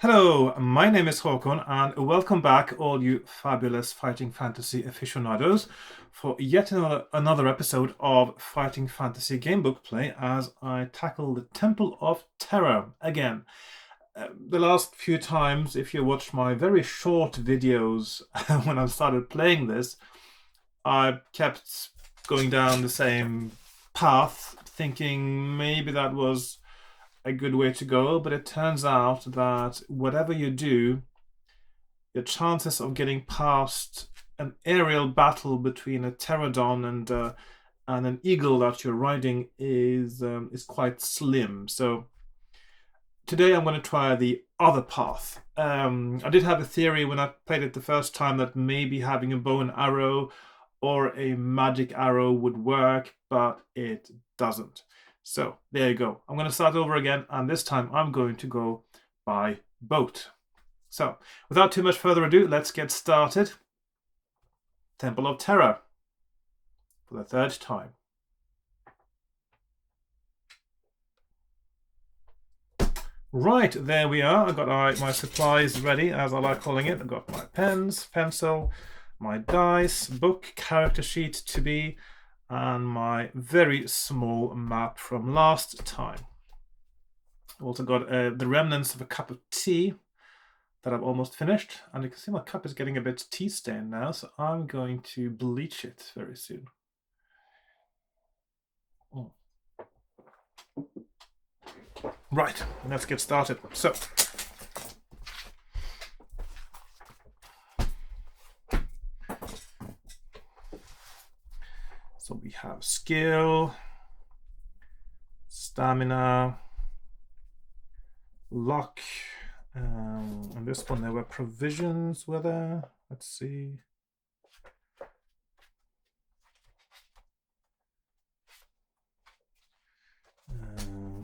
Hello, my name is Hakon, and welcome back, all you fabulous fighting fantasy aficionados, for yet another episode of Fighting Fantasy Gamebook Play as I tackle the Temple of Terror again. The last few times, if you watched my very short videos when I started playing this, I kept going down the same path, thinking maybe that was a good way to go, but it turns out that whatever you do, your chances of getting past an aerial battle between a pterodon and an eagle that you're riding is quite slim. So today I'm going to try the other path. I did have a theory when I played it the first time that maybe having a bow and arrow or a magic arrow would work, but it doesn't. So there you go. I'm going to start over again, and this time I'm going to go by boat. So without too much further ado, let's get started. Temple of Terror for the third time. Right, there we are. I've got my supplies ready, as I like calling it. I've got my pens, pencil, my dice, book, character sheet to be, and my very small map from last time. I've also got the remnants of a cup of tea that I've almost finished, and you can see my cup is getting a bit tea stained now, so I'm going to bleach it very soon. Right, let's get started. So we have skill, stamina, luck. On this one there were provisions, were there? Let's see.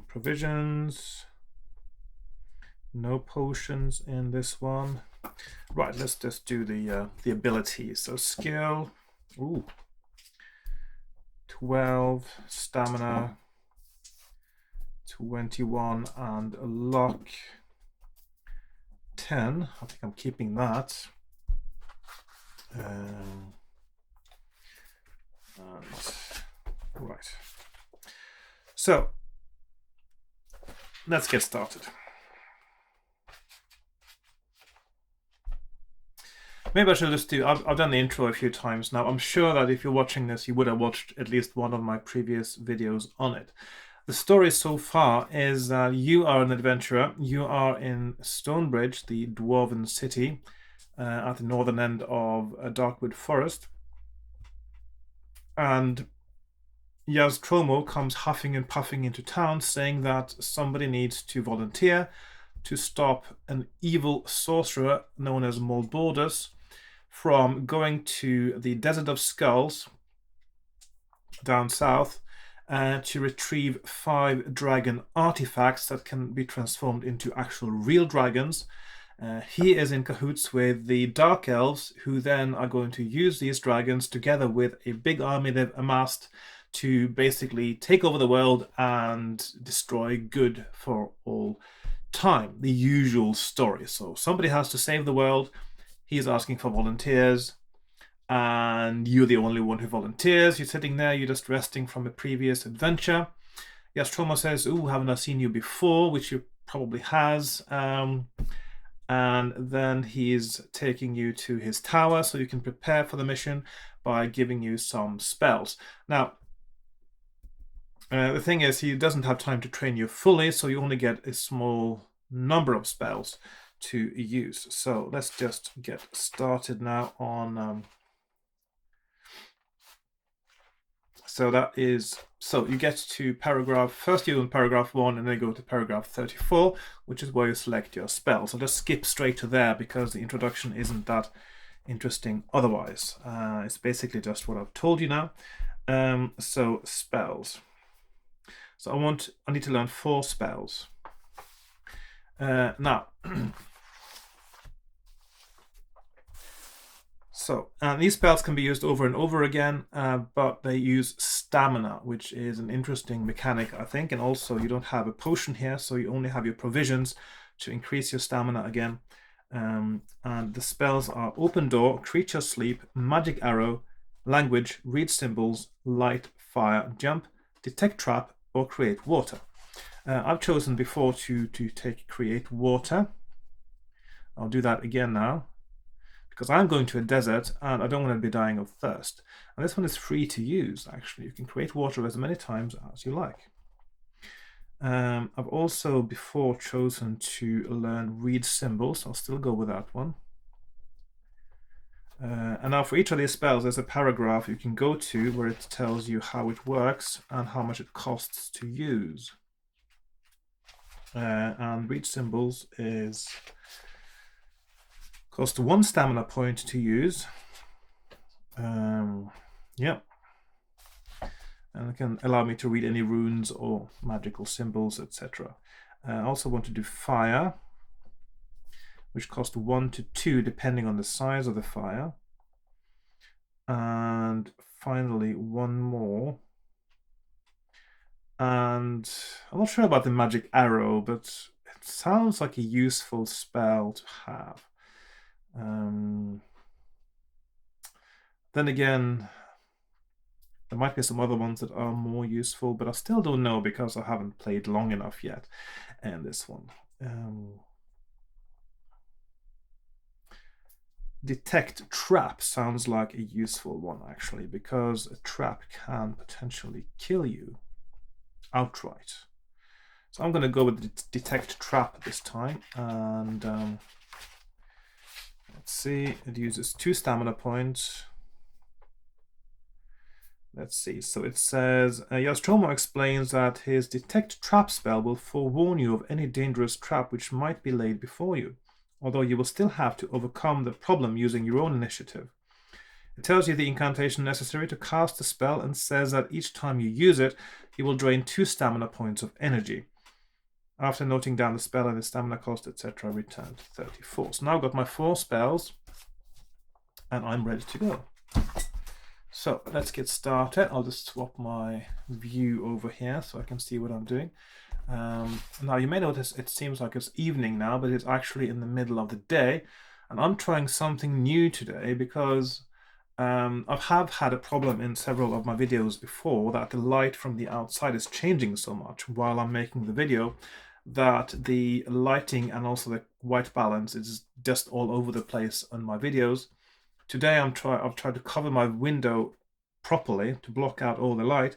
Provisions. No potions in this one. Right, let's just do the abilities. So skill. Ooh. 12, stamina, 21, and luck 10. I think I'm keeping that. Right. So let's get started. Maybe I should just do, I've done the intro a few times now. I'm sure that if you're watching this, you would have watched at least one of my previous videos on it. The story so far is that you are an adventurer. You are in Stonebridge, the dwarven city, at the northern end of a Darkwood Forest. And Yaztromo comes huffing and puffing into town saying that somebody needs to volunteer to stop an evil sorcerer known as Moldbordus from going to the Desert of Skulls down south to retrieve 5 dragon artifacts that can be transformed into actual real dragons. He is in cahoots with the Dark Elves, who then are going to use these dragons together with a big army they've amassed to basically take over the world and destroy good for all time. The usual story. So somebody has to save the world. He's asking for volunteers, and you're the only one who volunteers. You're sitting there, you're just resting from a previous adventure. Yastroma says, "Ooh, haven't I seen you before?" Which you probably has. And then he's taking you to his tower so you can prepare for the mission by giving you some spells. Now, the thing is, he doesn't have time to train you fully, so you only get a small number of spells to use. So let's just get started now on so you get to paragraph, first you're in paragraph 1 and then go to paragraph 34, which is where you select your spell. So just skip straight to there because the introduction isn't that interesting otherwise. It's basically just what I've told you now. So spells. So I need to learn 4 spells. Now So, and these spells can be used over and over again, but they use stamina, which is an interesting mechanic, I think. And also, you don't have a potion here, so you only have your provisions to increase your stamina again. And the spells are Open Door, Creature Sleep, Magic Arrow, Language, Read Symbols, Light, Fire, Jump, Detect Trap, or Create Water. I've chosen before to take Create Water. I'll do that again now, because I'm going to a desert and I don't want to be dying of thirst. And this one is free to use, actually. You can create water as many times as you like. I've also before chosen to learn Read Symbols. I'll still go with that one. And now for each of these spells, there's a paragraph you can go to where it tells you how it works and how much it costs to use. And Read Symbols costs 1 stamina point to use. Yeah. And it can allow me to read any runes or magical symbols, etc. I also want to do Fire, which costs 1 to 2 depending on the size of the fire. And finally, one more. And I'm not sure about the Magic Arrow, but it sounds like a useful spell to have. Then again, there might be some other ones that are more useful, but I still don't know because I haven't played long enough yet in this one. Detect Trap sounds like a useful one, actually, because a trap can potentially kill you outright. So I'm going to go with Detect Trap this time, and let's see, it uses 2 stamina points. Let's see, so it says, Nostromo explains that his Detect Trap spell will forewarn you of any dangerous trap which might be laid before you, although you will still have to overcome the problem using your own initiative. It tells you the incantation necessary to cast the spell and says that each time you use it, you will drain 2 stamina points of energy. After noting down the spell and the stamina cost, etc., return to 34. So now I've got my 4 spells, and I'm ready to go. So let's get started. I'll just swap my view over here so I can see what I'm doing. Now you may notice it seems like it's evening now, but it's actually in the middle of the day. And I'm trying something new today because I have had a problem in several of my videos before that the light from the outside is changing so much while I'm making the video that the lighting and also the white balance is just all over the place on my videos. Today I've tried to cover my window properly to block out all the light,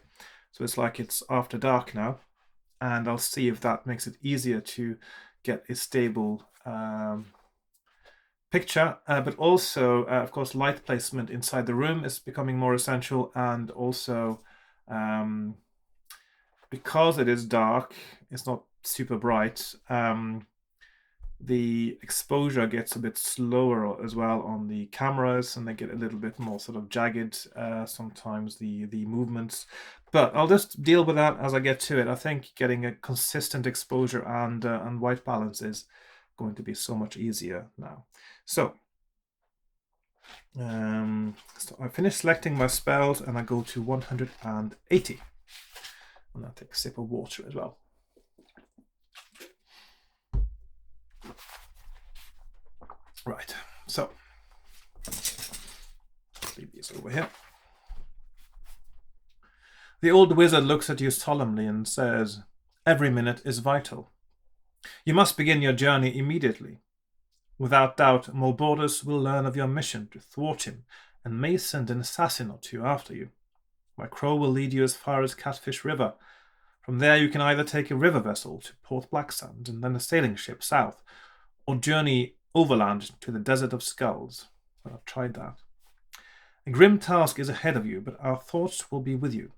so it's like it's after dark now, and I'll see if that makes it easier to get a stable picture. But also, of course, light placement inside the room is becoming more essential, and also because it is dark, it's not super bright. The exposure gets a bit slower as well on the cameras, and they get a little bit more sort of jagged sometimes, the movements. But I'll just deal with that as I get to it. I think getting a consistent exposure and white balance is going to be so much easier now. So I finish selecting my spells and I go to 180. And I'll take a sip of water as well. Right, so leave these over here. The old wizard looks at you solemnly and says, "Every minute is vital. You must begin your journey immediately. Without doubt, Mulbordus will learn of your mission to thwart him and may send an assassin or 2 after you. My crow will lead you as far as Catfish River. From there you can either take a river vessel to Port Blacksand and then a sailing ship south, or journey overland to the Desert of Skulls. Well, I've tried that. A grim task is ahead of you, but our thoughts will be with you."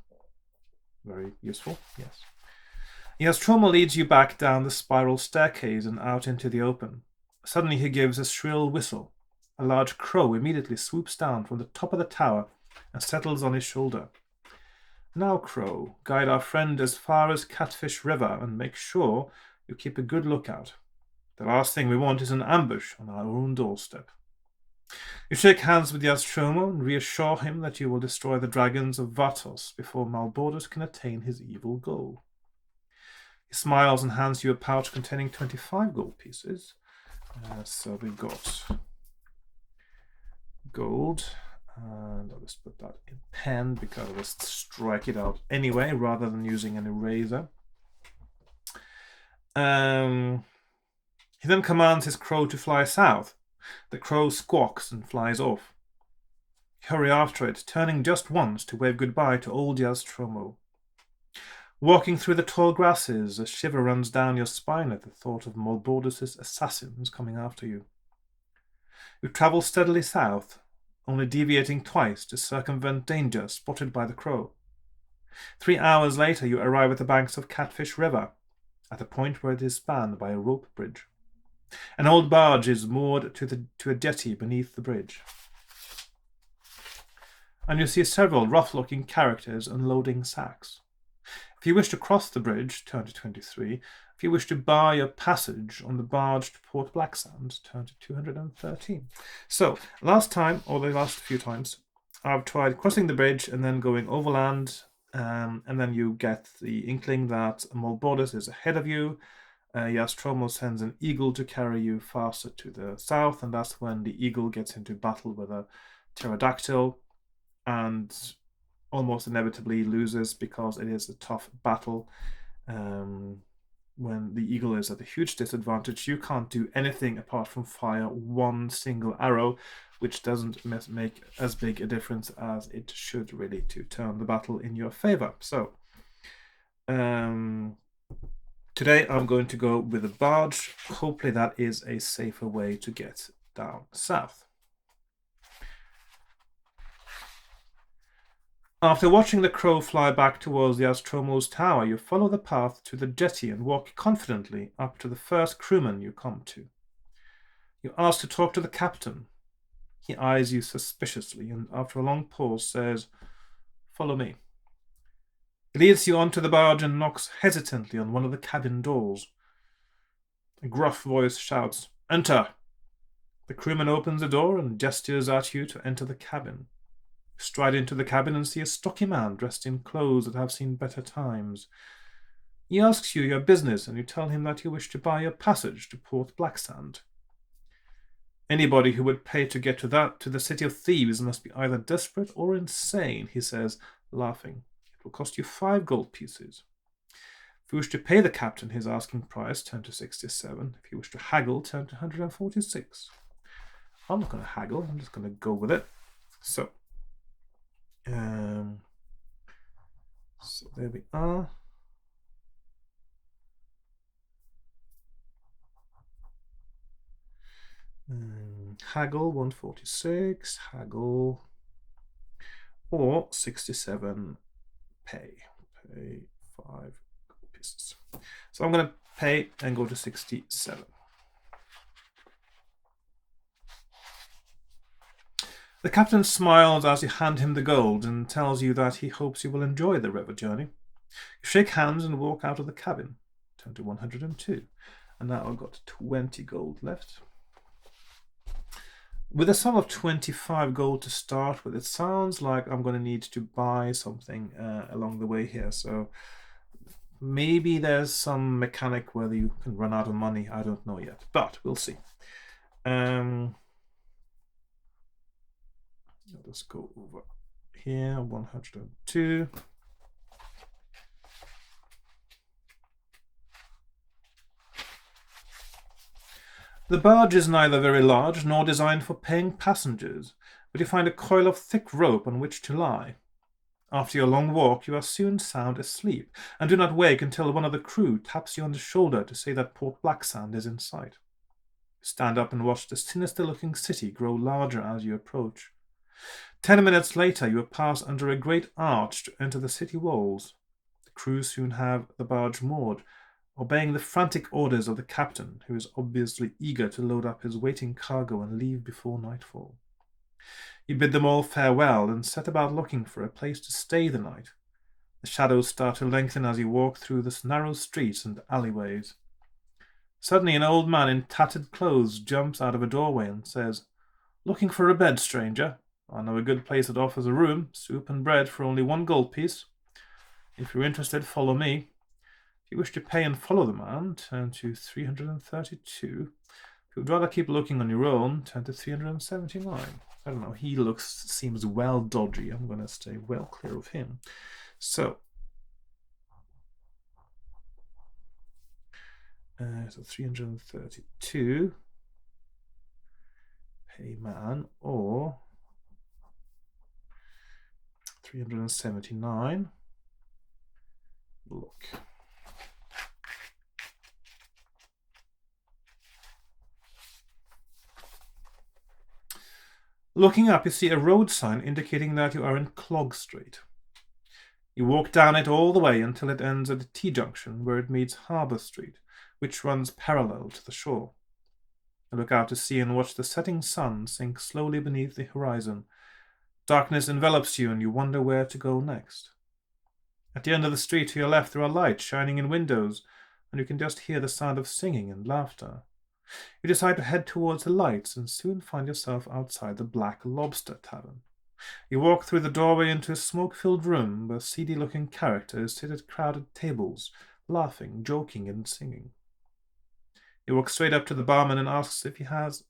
Very useful, yes. Nostromo leads you back down the spiral staircase and out into the open. Suddenly he gives a shrill whistle. A large crow immediately swoops down from the top of the tower and settles on his shoulder. "Now, Crow, guide our friend as far as Catfish River and make sure you keep a good lookout. The last thing we want is an ambush on our own doorstep." You shake hands with Yastromo and reassure him that you will destroy the dragons of Vatos before Malbordus can attain his evil goal. He smiles and hands you a pouch containing 25 gold pieces. So we've got gold, and I'll just put that in pen because I'll just strike it out anyway rather than using an eraser. He then commands his crow to fly south. The crow squawks and flies off. You hurry after it, turning just once to wave goodbye to old Yastromo. Walking through the tall grasses, a shiver runs down your spine at the thought of Malbordus' assassins coming after you. You travel steadily south, only deviating twice to circumvent danger spotted by the crow. 3 hours later, you arrive at the banks of Catfish River, at a point where it is spanned by a rope bridge. An old barge is moored to a jetty beneath the bridge. And you see several rough-looking characters unloading sacks. If you wish to cross the bridge, turn to 23. If you wish to buy a passage on the barge to Port Blacksand, turn to 213. So, last time, or the last few times, I've tried crossing the bridge and then going overland, and then you get the inkling that Malbordus is ahead of you. Yastromo sends an eagle to carry you faster to the south, and that's when the eagle gets into battle with a pterodactyl and almost inevitably loses because it is a tough battle. When the eagle is at a huge disadvantage, you can't do anything apart from fire one single arrow, which doesn't make as big a difference as it should really to turn the battle in your favor. So, today I'm going to go with a barge. Hopefully that is a safer way to get down south. After watching the crow fly back towards the Astromo's tower, you follow the path to the jetty and walk confidently up to the first crewman you come to. You ask to talk to the captain. He eyes you suspiciously and after a long pause says, "Follow me." He leads you onto the barge and knocks hesitantly on one of the cabin doors. A gruff voice shouts, "Enter!" The crewman opens the door and gestures at you to enter the cabin. You stride into the cabin and see a stocky man dressed in clothes that have seen better times. He asks you your business and you tell him that you wish to buy a passage to Port Blacksand. Anybody who would pay to get to the city of thieves must be either desperate or insane, he says, laughing. It will cost you 5 gold pieces. If you wish to pay the captain his asking price, turn to 67. If you wish to haggle, turn to 146. I'm not going to haggle, I'm just going to go with it. So there we are. Haggle 146, haggle, or 67, pay 5 gold pieces. So I'm going to pay and go to 67. The captain smiles as you hand him the gold and tells you that he hopes you will enjoy the river journey. You shake hands and walk out of the cabin. Turn to 102. And now I've got 20 gold left. With a sum of 25 gold to start with, it sounds like I'm going to need to buy something along the way here. So maybe there's some mechanic where you can run out of money. I don't know yet, but we'll see. Let's go over here, 102. The barge is neither very large nor designed for paying passengers, but you find a coil of thick rope on which to lie. After your long walk, you are soon sound asleep, and do not wake until one of the crew taps you on the shoulder to say that Port Blacksand is in sight. You stand up and watch the sinister-looking city grow larger as you approach. 10 minutes later, you pass under a great arch to enter the city walls. The crew soon have the barge moored, obeying the frantic orders of the captain, who is obviously eager to load up his waiting cargo and leave before nightfall. You bid them all farewell and set about looking for a place to stay the night. The shadows start to lengthen as you walk through the narrow streets and alleyways. Suddenly, an old man in tattered clothes jumps out of a doorway and says, Looking for a bed, stranger? I know a good place that offers a room, soup and bread for only 1 gold piece. If you're interested, follow me. If you wish to pay and follow the man, turn to 332. If you would rather keep looking on your own, turn to 379. I don't know, he seems well dodgy. I'm going to stay well clear of him. So 332, pay man, or 379, look. Looking up, you see a road sign indicating that you are in Clog Street. You walk down it all the way until it ends at the T-junction, where it meets Harbour Street, which runs parallel to the shore. You look out to sea and watch the setting sun sink slowly beneath the horizon. Darkness envelops you, and you wonder where to go next. At the end of the street to your left, there are lights shining in windows, and you can just hear the sound of singing and laughter. You decide to head towards the lights and soon find yourself outside the Black Lobster Tavern. You walk through the doorway into a smoke-filled room where seedy-looking characters sit at crowded tables, laughing, joking, and singing. You walk straight up to the barman and ask if he has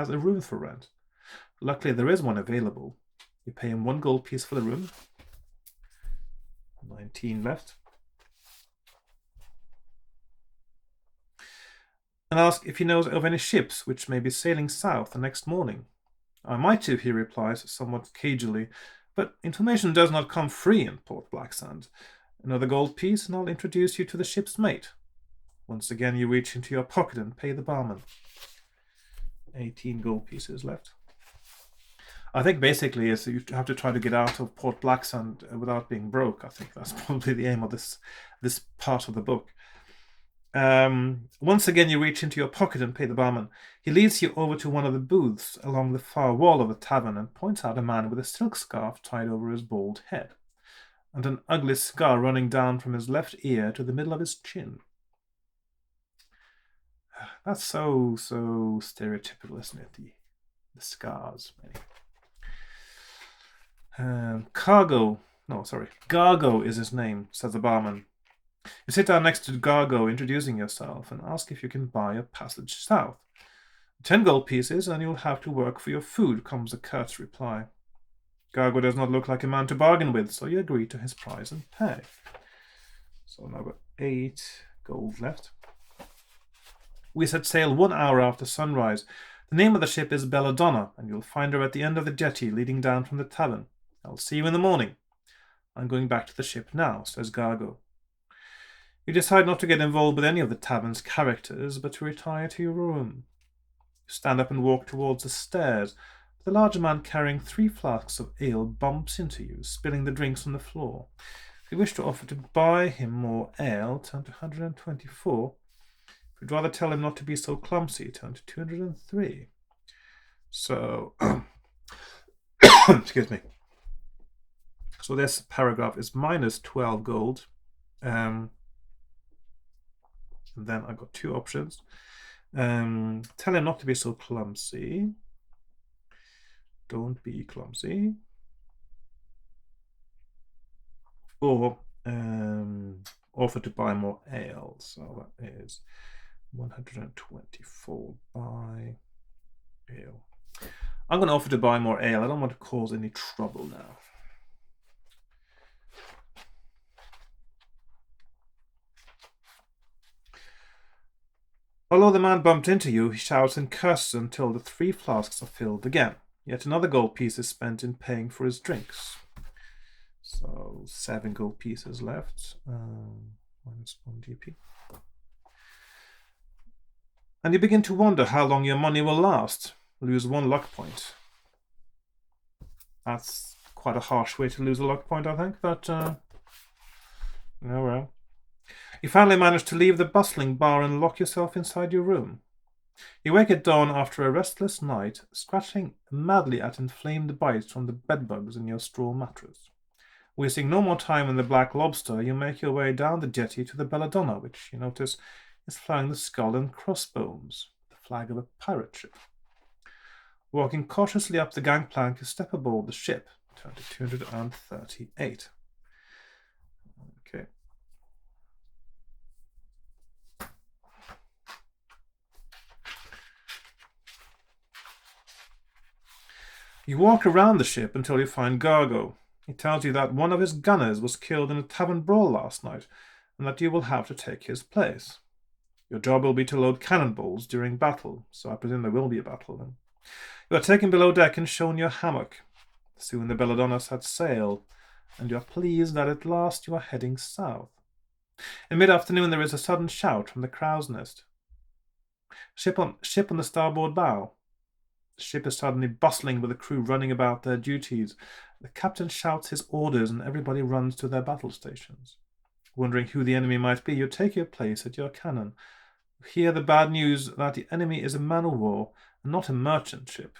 a room for rent. Luckily, there is one available. You pay him 1 gold piece for the room. 19 left. And ask if he knows of any ships which may be sailing south the next morning. I might do, he replies, somewhat cagily, but information does not come free in Port Blacksand. Another gold piece, and I'll introduce you to the ship's mate. Once again, you reach into your pocket and pay the barman. 18 gold pieces left. I think basically is you have to try to get out of Port Blacksand without being broke. I think that's probably the aim of this part of the book. Once again, you reach into your pocket and pay the barman. He leads you over to one of the booths along the far wall of the tavern and points out a man with a silk scarf tied over his bald head, and an ugly scar running down from his left ear to the middle of his chin. That's so stereotypical, isn't it? The scars. Gargo is his name, says the barman. You sit down next to Gargo, introducing yourself, and ask if you can buy a passage south. 10 gold pieces, and you'll have to work for your food, comes the curt reply. Gargo does not look like a man to bargain with, so you agree to his price and pay. So now I've got 8 gold left. We set sail 1 hour after sunrise. The name of the ship is Belladonna, and you'll find her at the end of the jetty leading down from the tavern. I'll see you in the morning. I'm going back to the ship now, says Gargo. You decide not to get involved with any of the tavern's characters, but to retire to your room. You stand up and walk towards the stairs, but the larger man carrying 3 flasks of ale bumps into you, spilling the drinks on the floor. If you wish to offer to buy him more ale, turn to 124. If you'd rather tell him not to be so clumsy, turn to 203. So, excuse me. So this paragraph is minus 12 gold. And then I've got 2 options. Tell him not to be so clumsy. Don't be clumsy. Or offer to buy more ale. So that is 124. Buy ale. I'm going to offer to buy more ale. I don't want to cause any trouble now. Although the man bumped into you, he shouts and curses until the 3 flasks are filled again. Yet another gold piece is spent in paying for his drinks. So 7 gold pieces left. Minus 1 GP. And you begin to wonder how long your money will last. Lose 1 luck point. That's quite a harsh way to lose a luck point, I think, but oh well. You finally manage to leave the bustling bar and lock yourself inside your room. You wake at dawn after a restless night, scratching madly at inflamed bites from the bedbugs in your straw mattress. Wasting no more time in the Black Lobster, you make your way down the jetty to the Belladonna, which you notice is flying the skull and crossbones, the flag of a pirate ship. Walking cautiously up the gangplank, you step aboard the ship. Turn to 238. Okay. You walk around the ship until you find Gargo. He tells you that one of his gunners was killed in a tavern brawl last night, and that you will have to take his place. Your job will be to load cannonballs during battle, so I presume there will be a battle then. You are taken below deck and shown your hammock. Soon the Belladonna sets sail, and you are pleased that at last you are heading south. In mid-afternoon there is a sudden shout from the crow's nest. Ship on the starboard bow. The ship is suddenly bustling with the crew running about their duties. The captain shouts his orders and everybody runs to their battle stations. Wondering who the enemy might be, you take your place at your cannon. You hear the bad news that the enemy is a man-o'-war and not a merchant ship.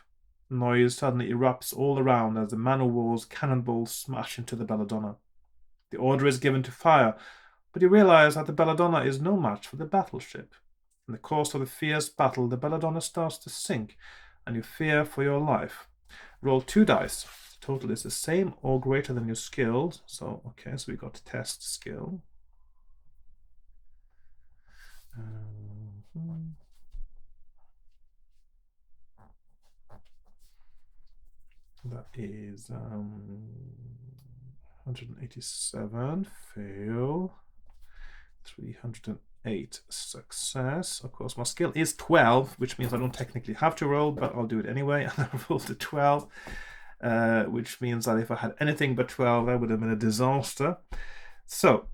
Noise suddenly erupts all around as the man-o'-war's cannonballs smash into the Belladonna. The order is given to fire, but you realize that the Belladonna is no match for the battleship. In the course of the fierce battle, the Belladonna starts to sink, and you fear for your life. Roll 2 dice. The total is the same or greater than your skills. So we got to test skill. That is 187, fail. 308, success. Of course, my skill is 12, which means I don't technically have to roll, but I'll do it anyway. And I rolled a 12, which means that if I had anything but 12, that would have been a disaster. So,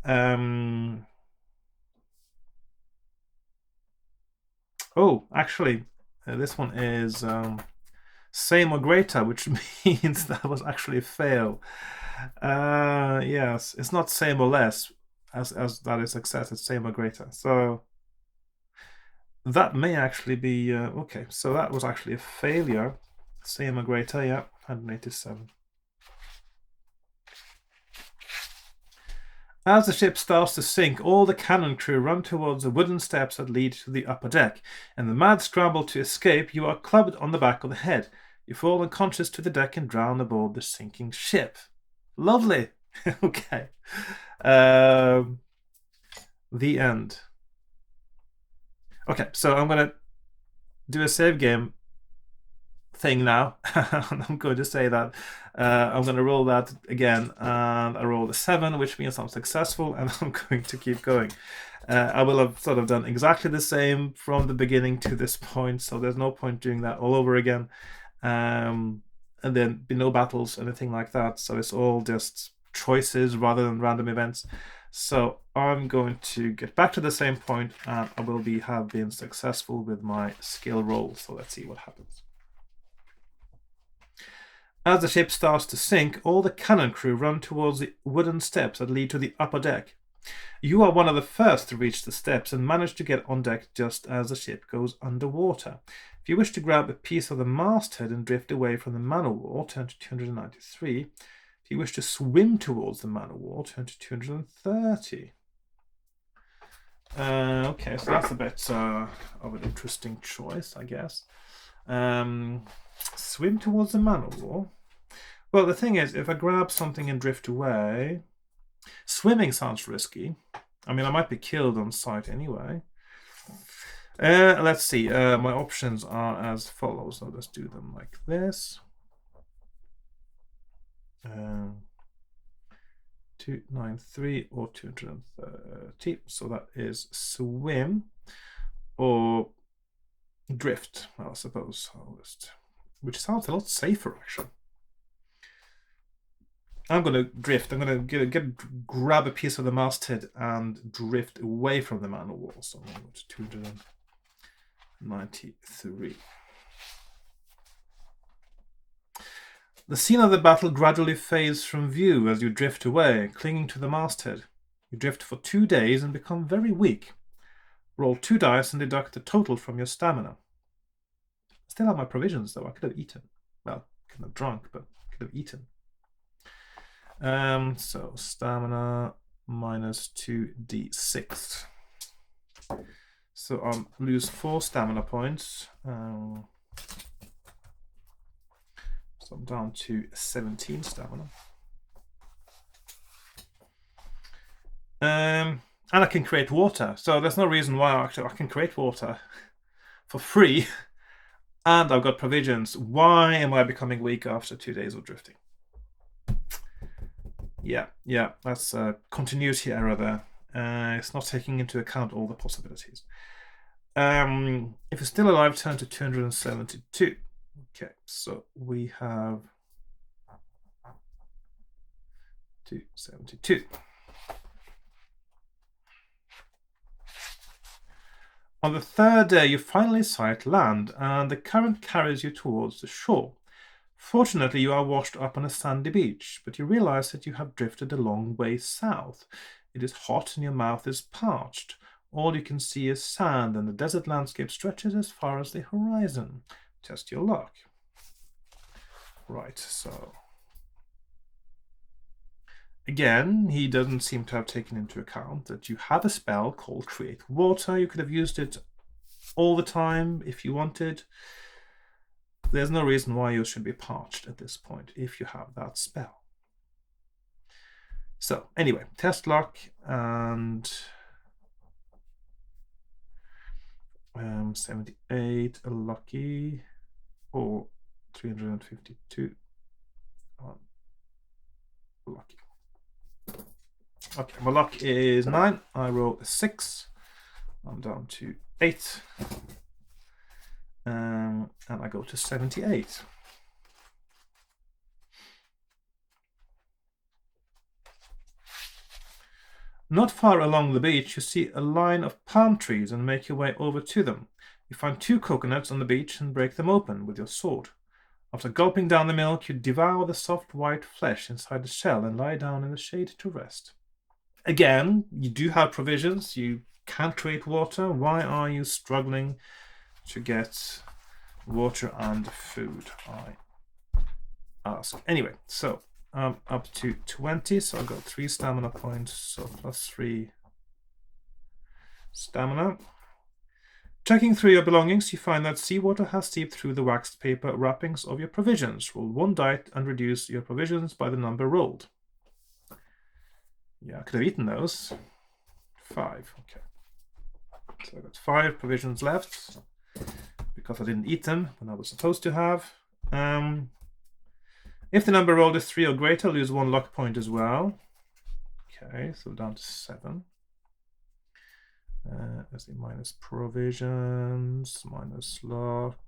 actually, this one is same or greater, which means that was actually a fail. Yes, it's not same or less as that is success, it's same or greater. So that may actually be okay. So that was actually a failure. Same or greater, yeah, 187. As the ship starts to sink, all the cannon crew run towards the wooden steps that lead to the upper deck. In the mad scramble to escape, you are clubbed on the back of the head. You fall unconscious to the deck and drown aboard the sinking ship. Lovely. Okay. The end. Okay, so I'm going to do a save game thing now. I'm going to say that I'm going to roll that again, and I rolled a 7, which means I'm successful, and I'm going to keep going. I will have sort of done exactly the same from the beginning to this point, so there's no point doing that all over again. And then be no battles, anything like that. So it's all just choices rather than random events. So I'm going to get back to the same point, and I will have been successful with my skill roll. So let's see what happens. As the ship starts to sink, all the cannon crew run towards the wooden steps that lead to the upper deck. You are one of the first to reach the steps and manage to get on deck just as the ship goes underwater. If you wish to grab a piece of the masthead and drift away from the man-o'-war, turn to 293. If you wish to swim towards the man-o'-war, turn to 230. Okay, so that's a bit of an interesting choice, I guess. Swim towards the man-o'-war. Well, the thing is, if I grab something and drift away, swimming sounds risky. I mean, I might be killed on sight anyway. Let's see. My options are as follows. I'll just do them like this. 293 or 230. So that is swim or drift, I suppose. Which sounds a lot safer, actually. I'm going to drift. I'm going to grab a piece of the masthead and drift away from the man-o'-war. So I'm going to 293. The scene of the battle gradually fades from view as you drift away, clinging to the masthead. You drift for 2 days and become very weak. Roll 2 dice and deduct the total from your stamina. I still have my provisions, though. I could have eaten. Well, I could have drunk, but I could have eaten. So stamina minus 2d6. So I'll lose 4 stamina points. So I'm down to 17 stamina. And I can create water. So there's no reason why I can create water for free. And I've got provisions. Why am I becoming weak after 2 days of drifting? Yeah, that's a continuity error there. It's not taking into account all the possibilities. If you're still alive, turn to 272. Okay, so we have 272. On the third day, you finally sight land, and the current carries you towards the shore. Fortunately, you are washed up on a sandy beach, but you realize that you have drifted a long way south. It is hot and your mouth is parched. All you can see is sand, and the desert landscape stretches as far as the horizon. Test your luck. Right, so... Again, he doesn't seem to have taken into account that you have a spell called Create Water. You could have used it all the time if you wanted. There's no reason why you should be parched at this point if you have that spell. So, anyway, test luck and 78 lucky or 352 lucky. Okay, my luck is 9. I roll a 6. I'm down to 8. And I go to 78. Not far along the beach, you see a line of palm trees and make your way over to them. You find 2 coconuts on the beach and break them open with your sword. After gulping down the milk, you devour the soft white flesh inside the shell and lie down in the shade to rest. Again, you do have provisions. You can't create water. Why are you struggling to get water and food, I ask. Anyway, so I'm up to 20, so I've got 3 stamina points, so plus 3 stamina. Checking through your belongings, you find that seawater has seeped through the waxed paper wrappings of your provisions. Roll 1 die and reduce your provisions by the number rolled. Yeah, I could have eaten those. 5, okay. So I've got 5 provisions left because I didn't eat them when I was supposed to have. If the number rolled is 3 or greater, lose 1 luck point as well. Okay, so down to 7. Let's see, minus provisions, minus luck.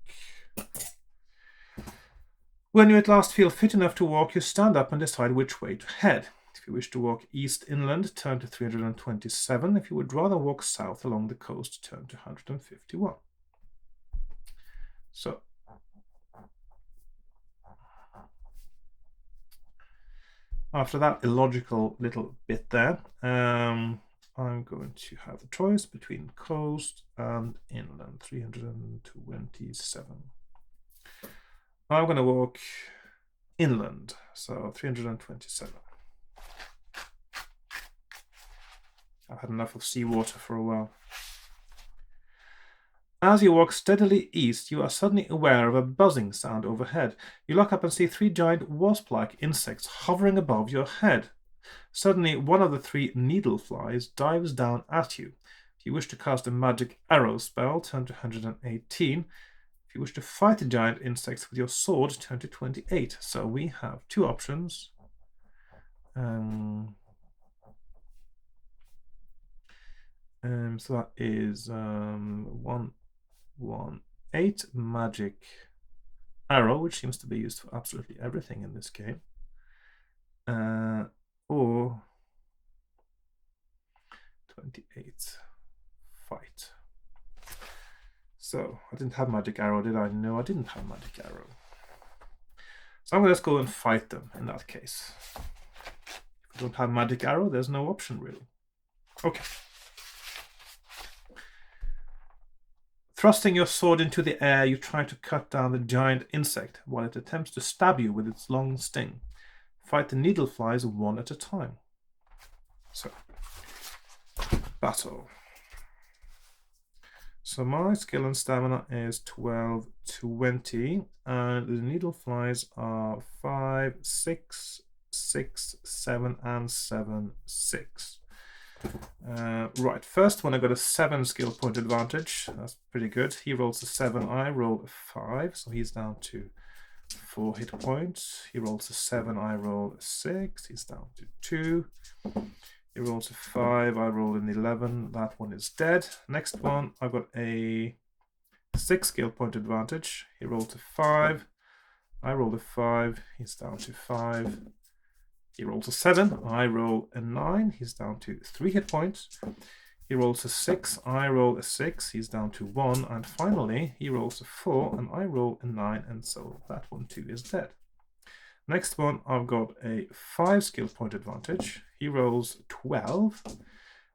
When you at last feel fit enough to walk, you stand up and decide which way to head. If you wish to walk east inland, turn to 327. If you would rather walk south along the coast, turn to 151. So, after that illogical little bit there, I'm going to have the choice between coast and inland, 327. I'm going to walk inland, so 327. I've had enough of seawater for a while. As you walk steadily east, you are suddenly aware of a buzzing sound overhead. You look up and see 3 giant wasp-like insects hovering above your head. Suddenly, one of the 3 needle flies dives down at you. If you wish to cast a magic arrow spell, turn to 118. If you wish to fight the giant insects with your sword, turn to 28. So we have 2 options. So that is 118 magic arrow, which seems to be used for absolutely everything in this game. Or 28 fight. So I didn't have magic arrow, did I? No, I didn't have magic arrow. So I'm going to just go and fight them in that case. If I don't have magic arrow, there's no option really. Okay. Thrusting your sword into the air, you try to cut down the giant insect while it attempts to stab you with its long sting. Fight the needle flies 1 at a time. So, battle. So my skill and stamina is 12, 20, and the needle flies are 5, 6, 6, 7, and 7, 6. Right, first one I got a 7 skill point advantage. That's pretty good. He rolls a 7, I roll a 5, so he's down to 4 hit points. He rolls a 7, I roll a 6, he's down to 2. He rolls a 5, I roll an 11, that one is dead. Next one, I've got a 6 skill point advantage. He rolled a 5, I rolled a 5, he's down to 5. He rolls a 7, I roll a 9, he's down to 3 hit points. He rolls a 6, I roll a 6, he's down to 1. And finally, he rolls a 4, and I roll a 9, and so that one too is dead. Next one, I've got a 5 skill point advantage. He rolls 12.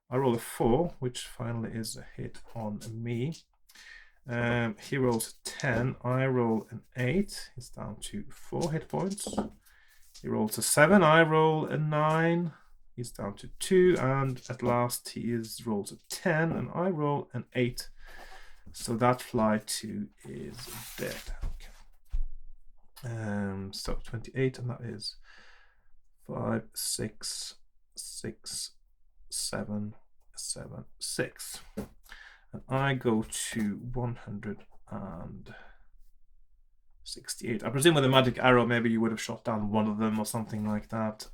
I roll a 4, which finally is a hit on me. He rolls a 10. I roll an 8. He's down to 4 hit points. He rolls a 7. I roll a 9. He's down to 2. And at last, he rolls a 10. And I roll an 8. So that fly too is dead. Okay. So 28, and that is 5, 6, 6, 7, 7, 6. And I go to 168. I presume with a magic arrow, maybe you would have shot down one of them or something like that.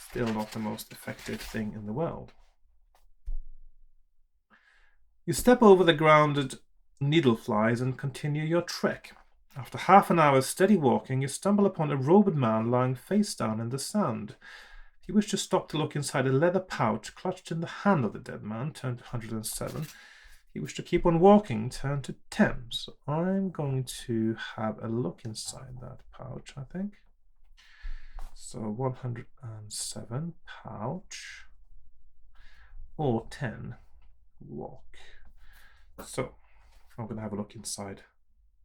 Still not the most effective thing in the world. You step over the grounded needle flies and continue your trek. After half an hour's steady walking, you stumble upon a robed man lying face down in the sand. If you wish to stop to look inside a leather pouch clutched in the hand of the dead man, turn to 107. If you wish to keep on walking, turn to 10. So I'm going to have a look inside that pouch, I think. So 107, pouch, or 10, walk. So I'm going to have a look inside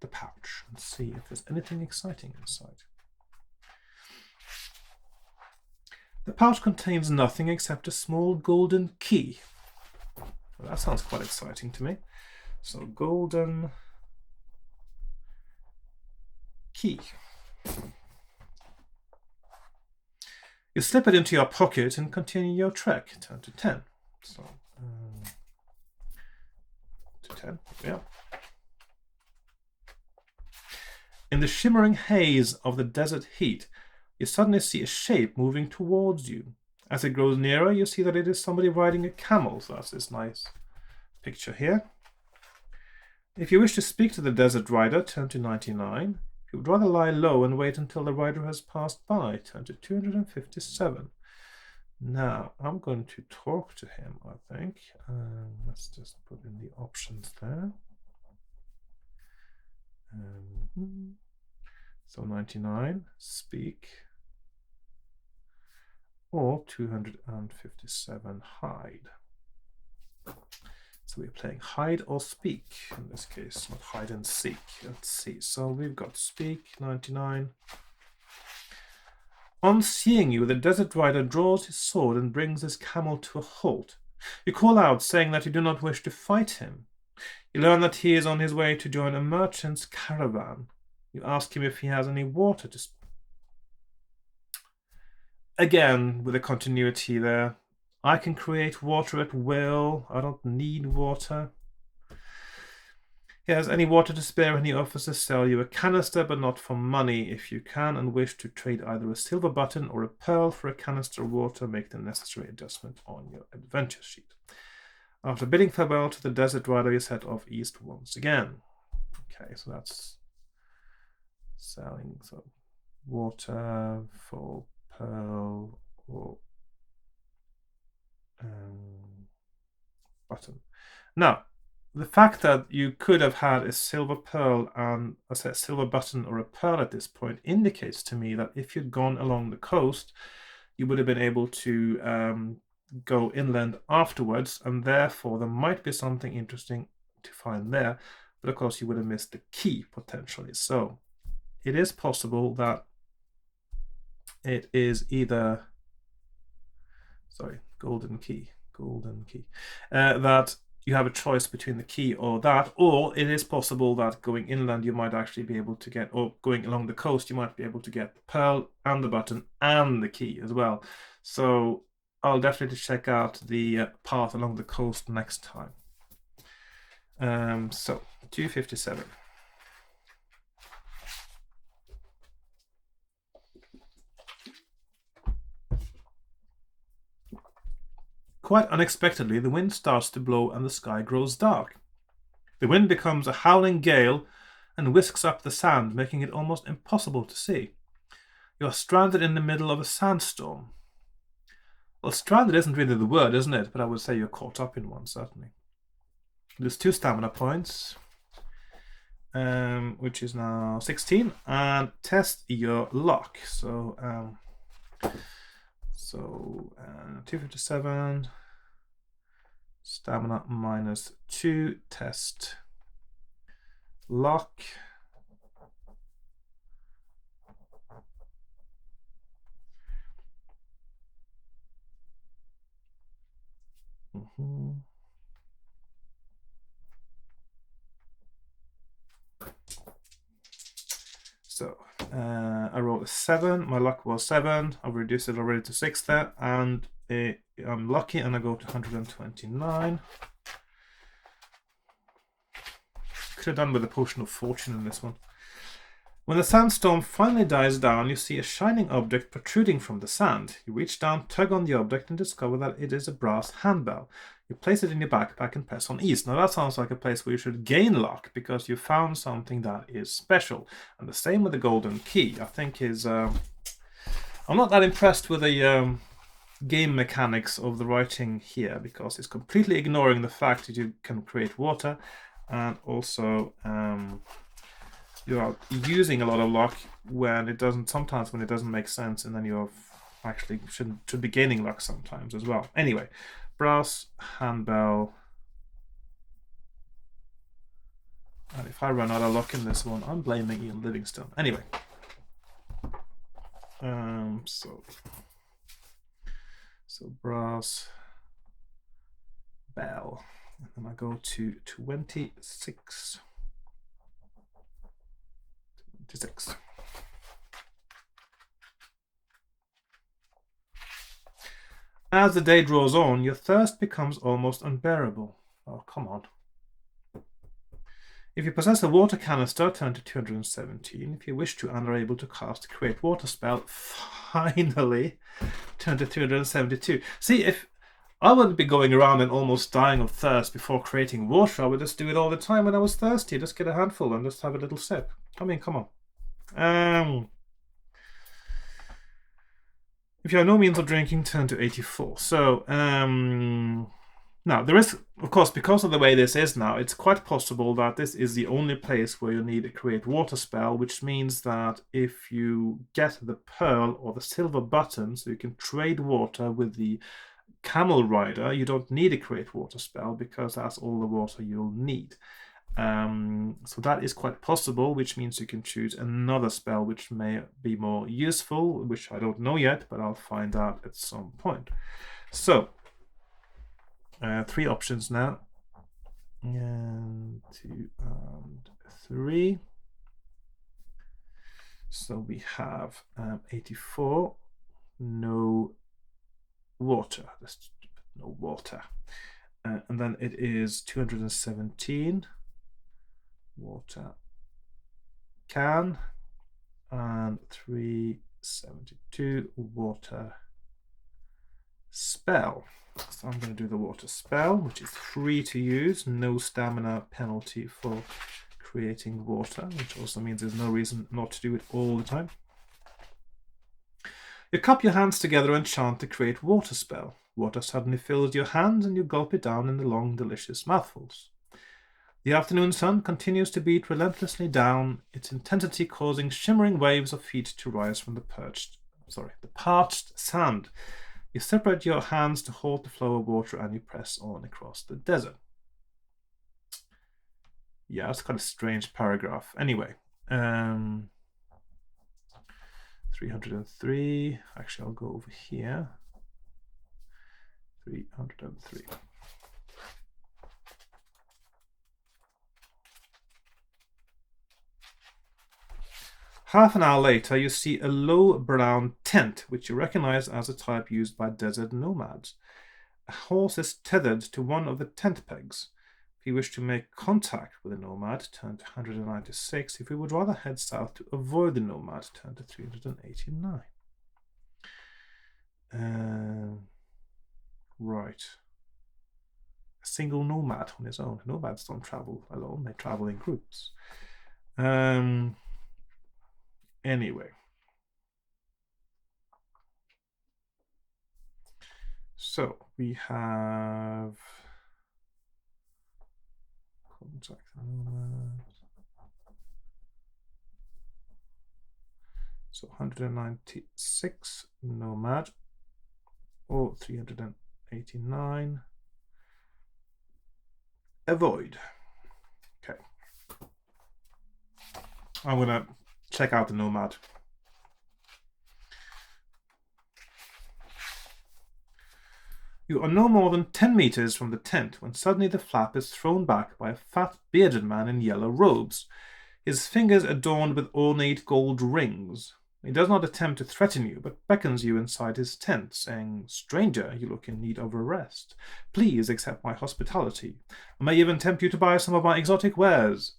the pouch and see if there's anything exciting inside. The pouch contains nothing except a small golden key. Well, that sounds quite exciting to me. So, golden key. You slip it into your pocket and continue your trek. Turn to 10. So, to 10, yeah. In the shimmering haze of the desert heat, you suddenly see a shape moving towards you. As it grows nearer, you see that it is somebody riding a camel. So that's this nice picture here. If you wish to speak to the desert rider, turn to 99. If you would rather lie low and wait until the rider has passed by, turn to 257. Now, I'm going to talk to him, I think. Let's just put in the options there. So 99, speak, or 257, hide. So we're playing hide or speak, in this case, not hide and seek. Let's see, so we've got speak, 99. On seeing you, the desert rider draws his sword and brings his camel to a halt. You call out, saying that you do not wish to fight him. You learn that he is on his way to join a merchant's caravan. You ask him if he has any water to spare. Again, with a continuity there. I can create water at will. I don't need water. He has any water to spare, and he offers to sell you a canister, but not for money. If you can and wish to trade either a silver button or a pearl for a canister of water, make the necessary adjustment on your adventure sheet. After bidding farewell to the desert rider, you set off east once again. Okay, so that's selling so water for pearl or button. Now, the fact that you could have had a silver pearl and a silver button or a pearl at this point indicates to me that if you'd gone along the coast, you would have been able to go inland afterwards, and therefore there might be something interesting to find there, but of course you would have missed the key potentially. So it is possible that it is either golden key. golden key. That you have a choice between the key or that, or it is possible that going inland you might actually be able to get, or going along the coast you might be able to get the pearl and the button and the key as well. So I'll definitely check out the path along the coast next time. So 257. Quite unexpectedly, the wind starts to blow and the sky grows dark. The wind becomes a howling gale and whisks up the sand, making it almost impossible to see. You are stranded in the middle of a sandstorm. Well, stranded isn't really the word, isn't it? But I would say you're caught up in one, certainly. There's 2 stamina points, which is now 16, and test your luck. So 257, stamina -2, test luck. So I rolled a 7. My luck was 7. I've reduced it already to 6 there, and I'm lucky, and I go to 129. Could have done with a potion of fortune in this one. When the sandstorm finally dies down, you see a shining object protruding from the sand. You reach down, tug on the object, and discover that it is a brass handbell. You place it in your backpack and press on ease. Now that sounds like a place where you should gain luck, because you found something that is special. And the same with the golden key, I think is... I'm not that impressed with the game mechanics of the writing here, because it's completely ignoring the fact that you can create water, and also... you are using a lot of luck when it doesn't, sometimes when it doesn't make sense, and then you actually should be gaining luck sometimes as well. Anyway, brass handbell. And if I run out of luck in this one, I'm blaming Ian Livingstone. Anyway. So brass bell. And then I go to 26. As the day draws on, your thirst becomes almost unbearable. Oh, come on. If you possess a water canister, turn to 217. If you wish to and are able to cast a create water spell, finally turn to 272. See, if I wouldn't be going around and almost dying of thirst before creating water, I would just do it all the time when I was thirsty. Just get a handful and just have a little sip. I mean, come on. If you have no means of drinking, turn to 84. So, now, there is, of course, because of the way this is now, it's quite possible that this is the only place where you need a create water spell, which means that if you get the pearl or the silver button, so you can trade water with the camel rider, you don't need a create water spell, because that's all the water you'll need. So that is quite possible, which means you can choose another spell which may be more useful, which I don't know yet, but I'll find out at some point. So 3 options now. And 2 and 3. So we have 84. No water. No water. And then it is 217. Water can, and 372 water spell. So I'm going to do the water spell, which is free to use, no stamina penalty for creating water, which also means there's no reason not to do it all the time. You cup your hands together and chant the create water spell. Water suddenly fills your hands and you gulp it down in the long, delicious mouthfuls. The afternoon sun continues to beat relentlessly down, its intensity causing shimmering waves of feet to rise from the parched sand. You separate your hands to halt the flow of water and you press on across the desert. Yeah, it's kind of a strange paragraph. Anyway, 303. Actually, I'll go over here. 303. Half an hour later, you see a low brown tent, which you recognize as a type used by desert nomads. A horse is tethered to one of the tent pegs. If you wish to make contact with a nomad, turn to 196. If you would rather head south to avoid the nomad, turn to 389. Right. A single nomad on his own. Nomads don't travel alone, they travel in groups. Anyway. So we have contact nomad. So 196 nomad or 389 avoid. Okay. I'm gonna check out the nomad. You are no more than 10 meters from the tent when suddenly the flap is thrown back by a fat, bearded man in yellow robes, his fingers adorned with ornate gold rings. He does not attempt to threaten you, but beckons you inside his tent, saying, "Stranger, you look in need of a rest. Please accept my hospitality. I may even tempt you to buy some of my exotic wares."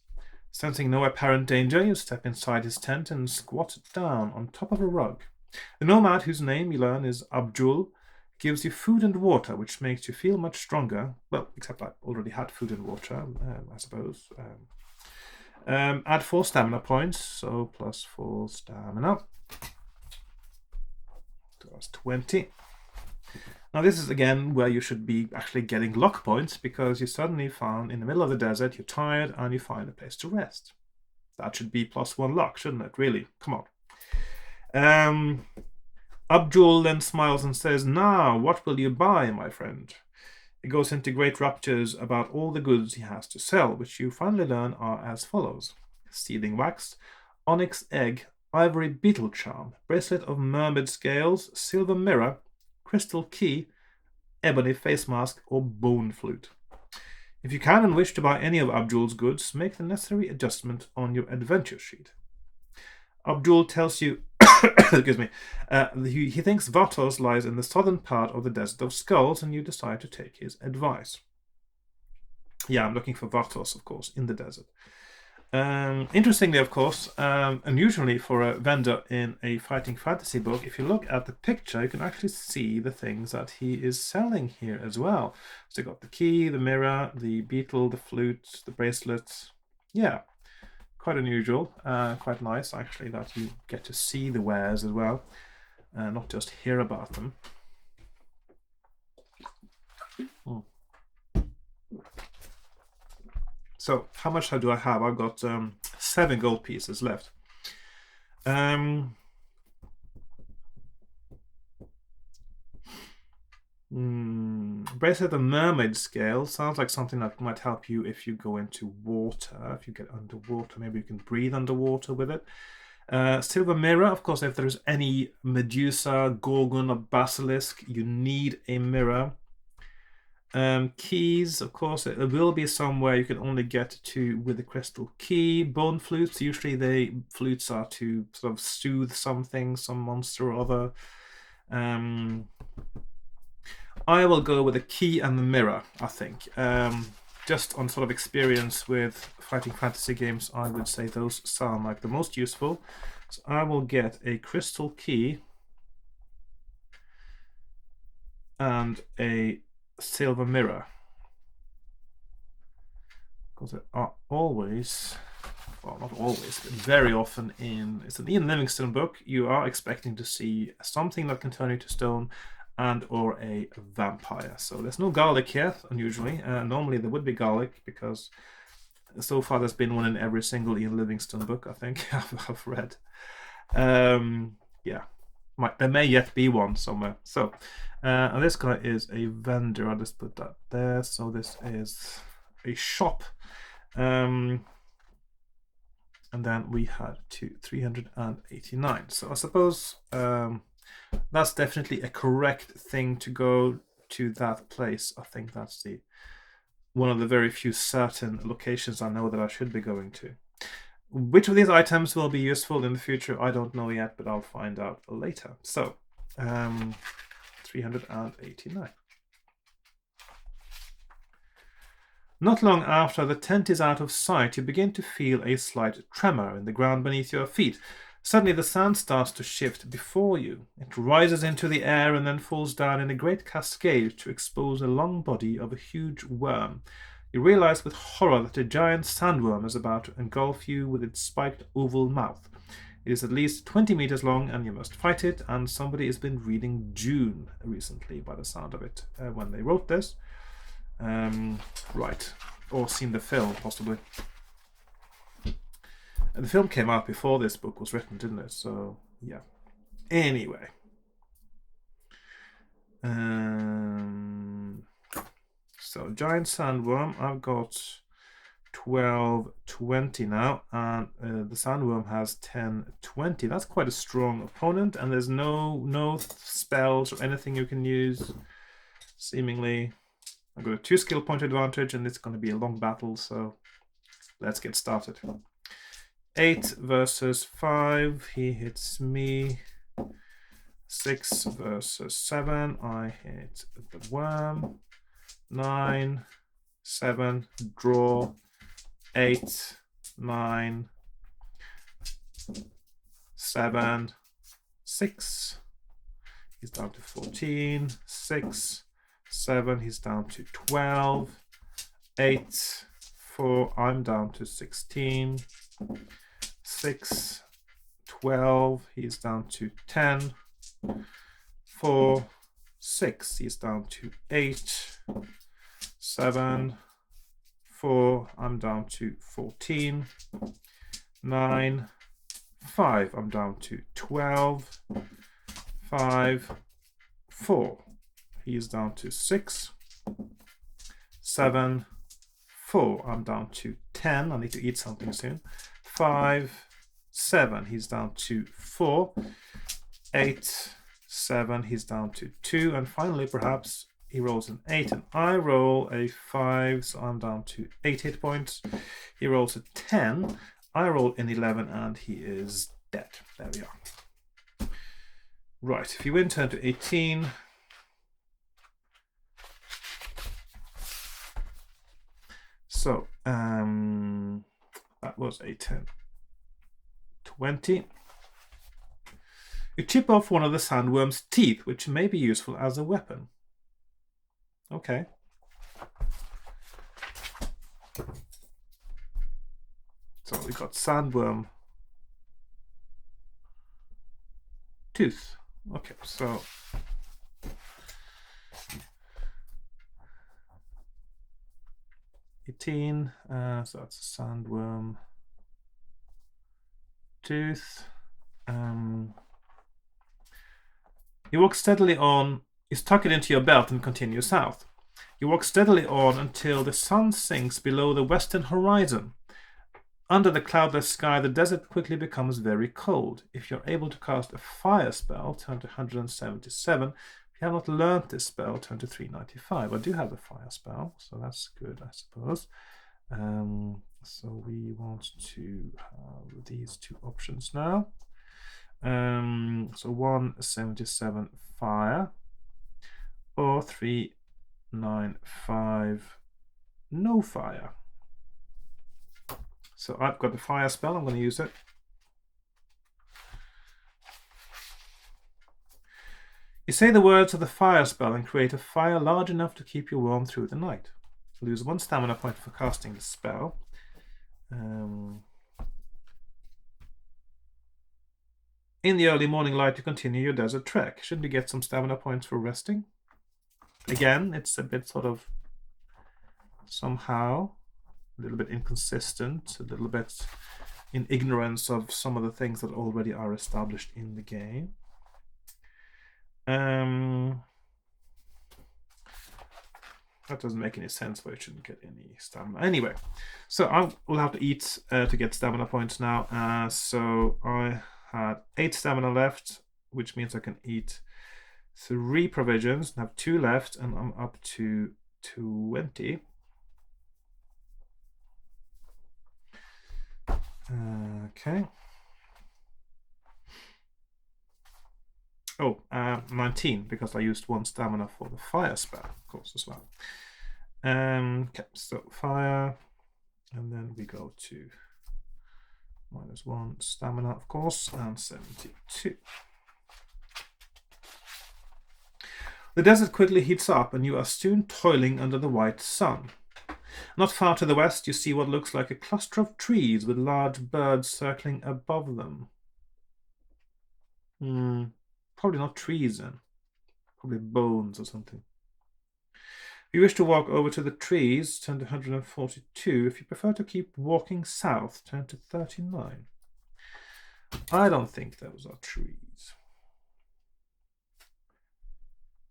Sensing no apparent danger, you step inside his tent and squat down on top of a rug. The nomad, whose name you learn is Abdul, gives you food and water, which makes you feel much stronger. Well, except I already had food and water, I suppose. Add 4 stamina points, so plus 4 stamina. So that's 20. Now this is again where you should be actually getting luck points, because you suddenly found in the middle of the desert, you're tired, and you find a place to rest. That should be plus 1 luck, shouldn't it? Really? Come on. Abdul then smiles and says, "Now, what will you buy, my friend?" He goes into great raptures about all the goods he has to sell, which you finally learn are as follows: sealing wax, onyx egg, ivory beetle charm, bracelet of mermaid scales, silver mirror, crystal key, ebony face mask, or bone flute. If you can and wish to buy any of Abdul's goods, make the necessary adjustment on your adventure sheet. Abdul tells you excuse me, he thinks Vatos lies in the southern part of the Desert of Skulls, and you decide to take his advice. Yeah, I'm looking for Vatos, of course, in the desert. Interestingly, of course, unusually for a vendor in a fighting fantasy book, if you look at the picture, you can actually see the things that he is selling here as well. So you got the key, the mirror, the beetle, the flute, the bracelets. Yeah. Quite unusual, quite nice actually that you get to see the wares as well, not just hear about them. So how much do I have? I've got 7 gold pieces left. Bracelet of mermaid scale sounds like something that might help you if you go into water. If you get underwater, maybe you can breathe underwater with it. Silver mirror, of course, if there's any Medusa, Gorgon, or Basilisk, you need a mirror. Keys, of course, it will be somewhere you can only get to with the crystal key. Bone flutes, usually the flutes are to sort of soothe something, some monster or other. I will go with the key and the mirror, I think. Just on sort of experience with fighting fantasy games, I would say those sound like the most useful. So I will get a crystal key and a silver mirror. Because there are always, well, not always, but very often it's an Ian Livingstone book, you are expecting to see something that can turn you to stone and or a vampire. So there's no garlic here, unusually. Normally there would be garlic, because so far there's been one in every single Ian Livingstone book, I think, I've read. Yeah, there may yet be one somewhere. So, and this guy is a vendor. I'll just put that there. So this is a shop. And then we had 389. So I suppose that's definitely a correct thing to go to that place. I think that's one of the very few certain locations I know that I should be going to. Which of these items will be useful in the future, I don't know yet, but I'll find out later. So, 389. Not long after the tent is out of sight, you begin to feel a slight tremor in the ground beneath your feet. Suddenly the sand starts to shift before you. It rises into the air and then falls down in a great cascade to expose a long body of a huge worm. You realize with horror that a giant sandworm is about to engulf you with its spiked oval mouth. It is at least 20 meters long and you must fight it, and somebody has been reading Dune recently by the sound of it when they wrote this. Right. Or seen the film, possibly. And the film came out before this book was written, didn't it? So, yeah. Anyway. So, giant sandworm. I've got 12-20 now. And the sandworm has 10-20. That's quite a strong opponent. And there's no spells or anything you can use, seemingly. I've got a 2 skill point advantage, and it's going to be a long battle, so let's get started. 8 versus 5, he hits me. 6 versus 7, I hit the worm. 9, 7, draw. 8, 9, 7, 6. He's down to 14. 6, 7, he's down to 12. 8, 4, I'm down to 16. 6, 12, he's down to 10. 4, 6, he's down to 8. 7, 4, I'm down to 14. 9, 5, I'm down to 12. 5, 4. He's down to 6. 7, 4. I'm down to 10. I need to eat something soon. 5, 7. He's down to 4. 8, 7. He's down to 2. And finally, perhaps he rolls an 8 and I roll a 5. So I'm down to 8 hit points. He rolls a 10. I roll an 11 and he is dead. There we are. Right. If you win, turn to 18. So, that was a 10. 20. You chip off one of the sandworm's teeth, which may be useful as a weapon. Okay. So we got sandworm tooth. Okay, so 18, so that's a sandworm tooth. You walk steadily on, you tuck it into your belt and continue south. You walk steadily on until the sun sinks below the western horizon. Under the cloudless sky, the desert quickly becomes very cold. If you're able to cast a fire spell, turn to 177. If you have not learnt this spell, turn to 395. I do have the fire spell, so that's good, I suppose. So we want to have these two options now. So 177 fire or 395 no fire. So I've got the fire spell, I'm going to use it. You say the words of the fire spell and create a fire large enough to keep you warm through the night. Lose 1 stamina point for casting the spell. In the early morning light, you continue your desert trek. Shouldn't you get some stamina points for resting? Again, it's a bit sort of somehow a little bit inconsistent, a little bit in ignorance of some of the things that already are established in the game. That doesn't make any sense why you shouldn't get any stamina. Anyway, so I will have to eat to get stamina points now. So I had 8 stamina left, which means I can eat 3 provisions and have 2 left, and I'm up to 20. Okay. Oh, 19, because I used 1 stamina for the fire spell, of course, as well. Okay, so fire, and then we go to -1 stamina, of course, and 72. The desert quickly heats up, and you are soon toiling under the white sun. Not far to the west, you see what looks like a cluster of trees with large birds circling above them. Probably not trees then. Probably bones or something. If you wish to walk over to the trees, turn to 142. If you prefer to keep walking south, turn to 39. I don't think those are trees.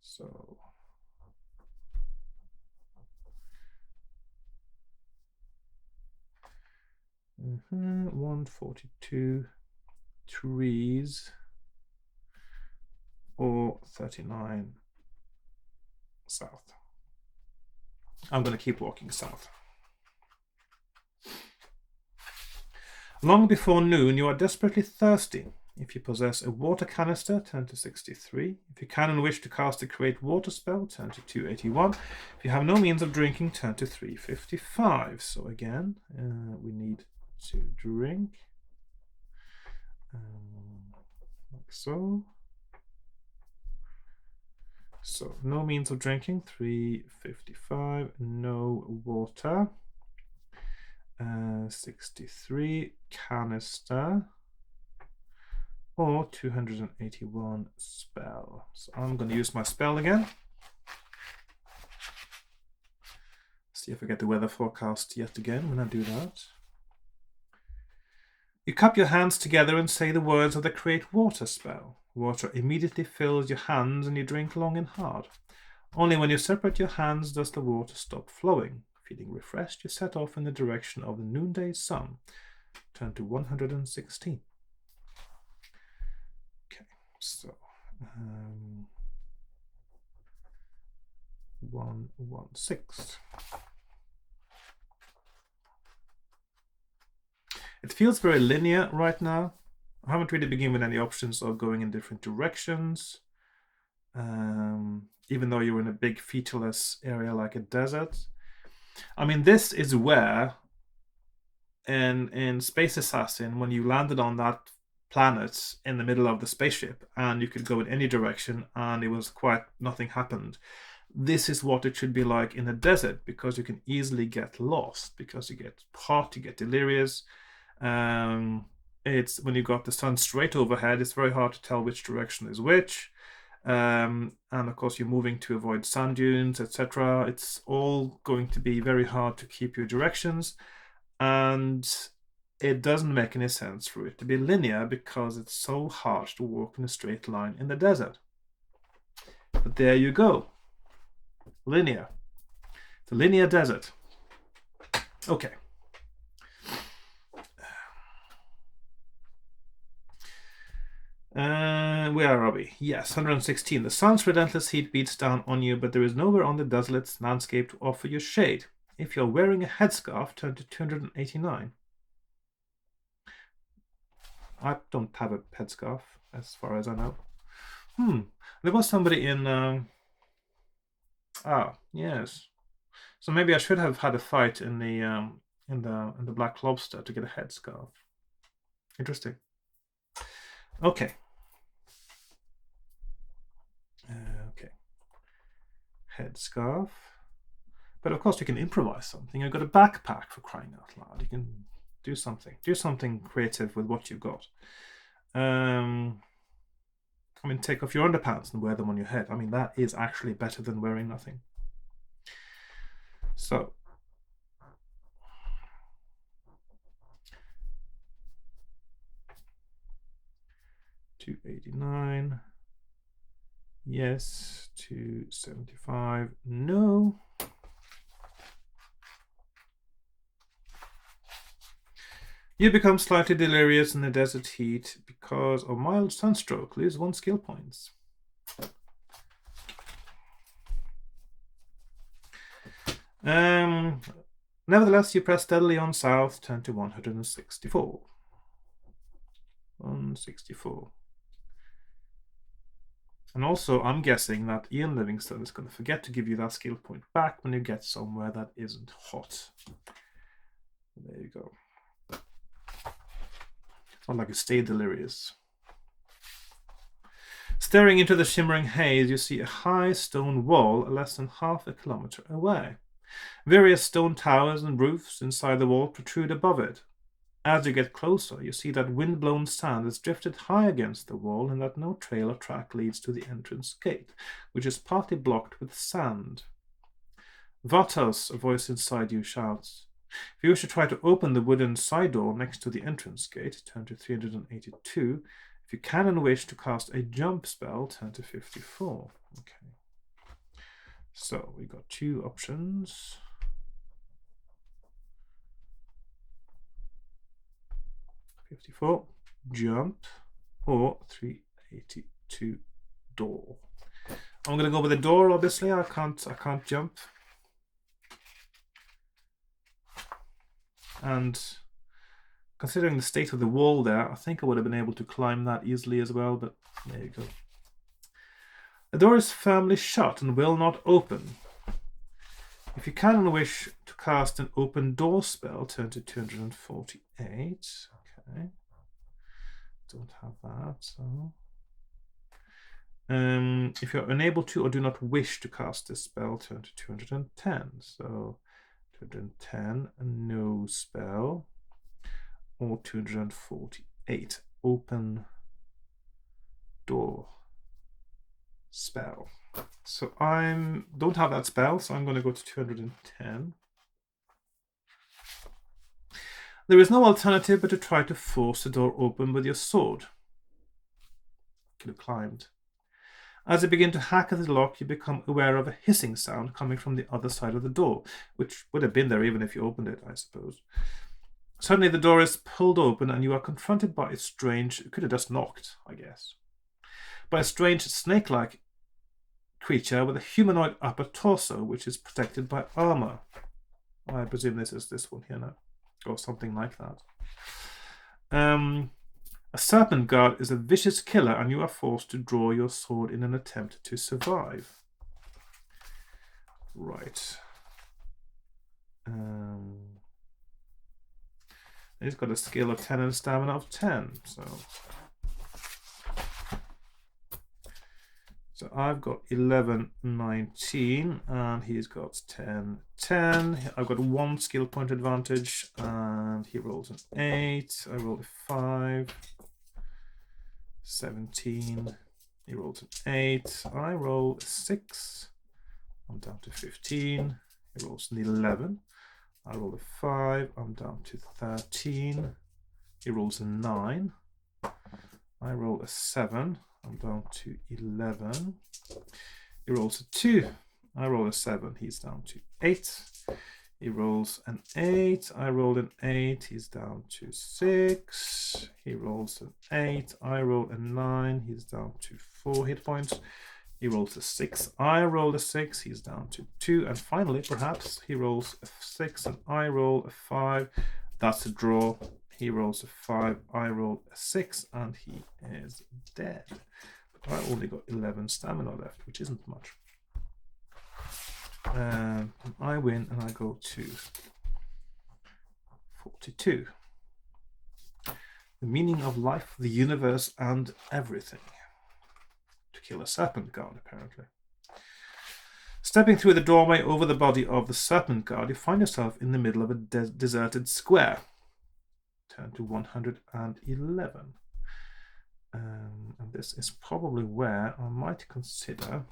So... 142 trees or 39 south. I'm going to keep walking south. Long before noon, you are desperately thirsty. If you possess a water canister, turn to 63. If you can and wish to cast a create water spell, turn to 281. If you have no means of drinking, turn to 355. So again, we need to drink. Like so. So no means of drinking, 355. No water. 63 canister or 281 spell. So I'm going to use my spell again. See if I get the weather forecast yet again when I do that. You cup your hands together and say the words of the create water spell. Water immediately fills your hands and you drink long and hard. Only when you separate your hands does the water stop flowing. Feeling refreshed, you set off in the direction of the noonday sun. Turn to 116. Okay, so 116. It feels very linear right now. I haven't really been given any options of going in different directions. Even though you're in a big featureless area like a desert. I mean, this is where in Space Assassin, when you landed on that planet in the middle of the spaceship and you could go in any direction and it was nothing happened. This is what it should be like in a desert, because you can easily get lost, because you get hot, you get delirious. It's when you got the sun straight overhead, it's very hard to tell which direction is which. And of course you're moving to avoid sand dunes, etc. It's all going to be very hard to keep your directions, and it doesn't make any sense for it to be linear because it's so hard to walk in a straight line in the desert. But there you go. Linear. It's a linear desert. Okay. Where are we? Yes, 116. The sun's relentless heat beats down on you, but there is nowhere on the desolate landscape to offer you shade. If you're wearing a headscarf, turn to 289. I don't have a headscarf, as far as I know. There was somebody in... yes. So maybe I should have had a fight in the Black Lobster to get a headscarf. Interesting. Okay. Okay. Headscarf. But of course you can improvise something. You've got a backpack, for crying out loud. You can do something. Do something creative with what you've got. I mean, take off your underpants and wear them on your head. I mean, that is actually better than wearing nothing. So. $289. Yes. $275. No. You become slightly delirious in the desert heat because of mild sunstroke. Lose 1 skill point. Nevertheless, you press steadily on south, turn to 164. 164. And also, I'm guessing that Ian Livingstone is going to forget to give you that skill point back when you get somewhere that isn't hot. There you go. It's not like you stay delirious. Staring into the shimmering haze, you see a high stone wall less than half a kilometer away. Various stone towers and roofs inside the wall protrude above it. As you get closer, you see that wind-blown sand is drifted high against the wall and that no trail or track leads to the entrance gate, which is partly blocked with sand. Vatos, a voice inside you shouts. If you wish to try to open the wooden side door next to the entrance gate, turn to 382. If you can and wish to cast a jump spell, turn to 54. Okay. So we got two options. 54, jump, or 382 door. I'm gonna go with the door. Obviously, I can't jump. And considering the state of the wall there, I think I would have been able to climb that easily as well, but there you go. The door is firmly shut and will not open. If you can and wish to cast an open door spell, turn to 248. Okay. Don't have that, so. If you're unable to or do not wish to cast this spell, turn to 210. So 210, no spell. Or 248, open door spell. So I don't have that spell, so I'm going to go to 210. There is no alternative but to try to force the door open with your sword. Could have climbed. As you begin to hack at the lock, you become aware of a hissing sound coming from the other side of the door, which would have been there even if you opened it, I suppose. Suddenly the door is pulled open and you are confronted by a strange, it could have just knocked, I guess, by a strange snake-like creature with a humanoid upper torso, which is protected by armor. I presume this is this one here now, or something like that. A serpent guard is a vicious killer, and you are forced to draw your sword in an attempt to survive. Right. He's got a skill of 10 and a stamina of 10, so I've got 11, 19, and he's got 10, 10. I've got one skill point advantage, and he rolls an 8. I roll a 5. 17. He rolls an 8. I roll a 6. I'm down to 15. He rolls an 11. I roll a 5. I'm down to 13. He rolls a 9. I roll a 7. I'm down to 11. He rolls a 2. I roll a 7. He's down to 8. He rolls an 8. I rolled an 8. He's down to 6. He rolls an 8. I roll a 9. He's down to 4 hit points. He rolls a 6. I roll a 6. He's down to 2. And finally, perhaps, he rolls a 6 and I roll a 5. That's a draw. He rolls a 5. I roll a 6 and he is dead. But I only got 11 stamina left, which isn't much. And I win and I go to 42. The meaning of life, the universe, and everything. To kill a serpent guard, apparently. Stepping through the doorway over the body of the serpent guard, you find yourself in the middle of a deserted square. Turn to 111. And this is probably where I might consider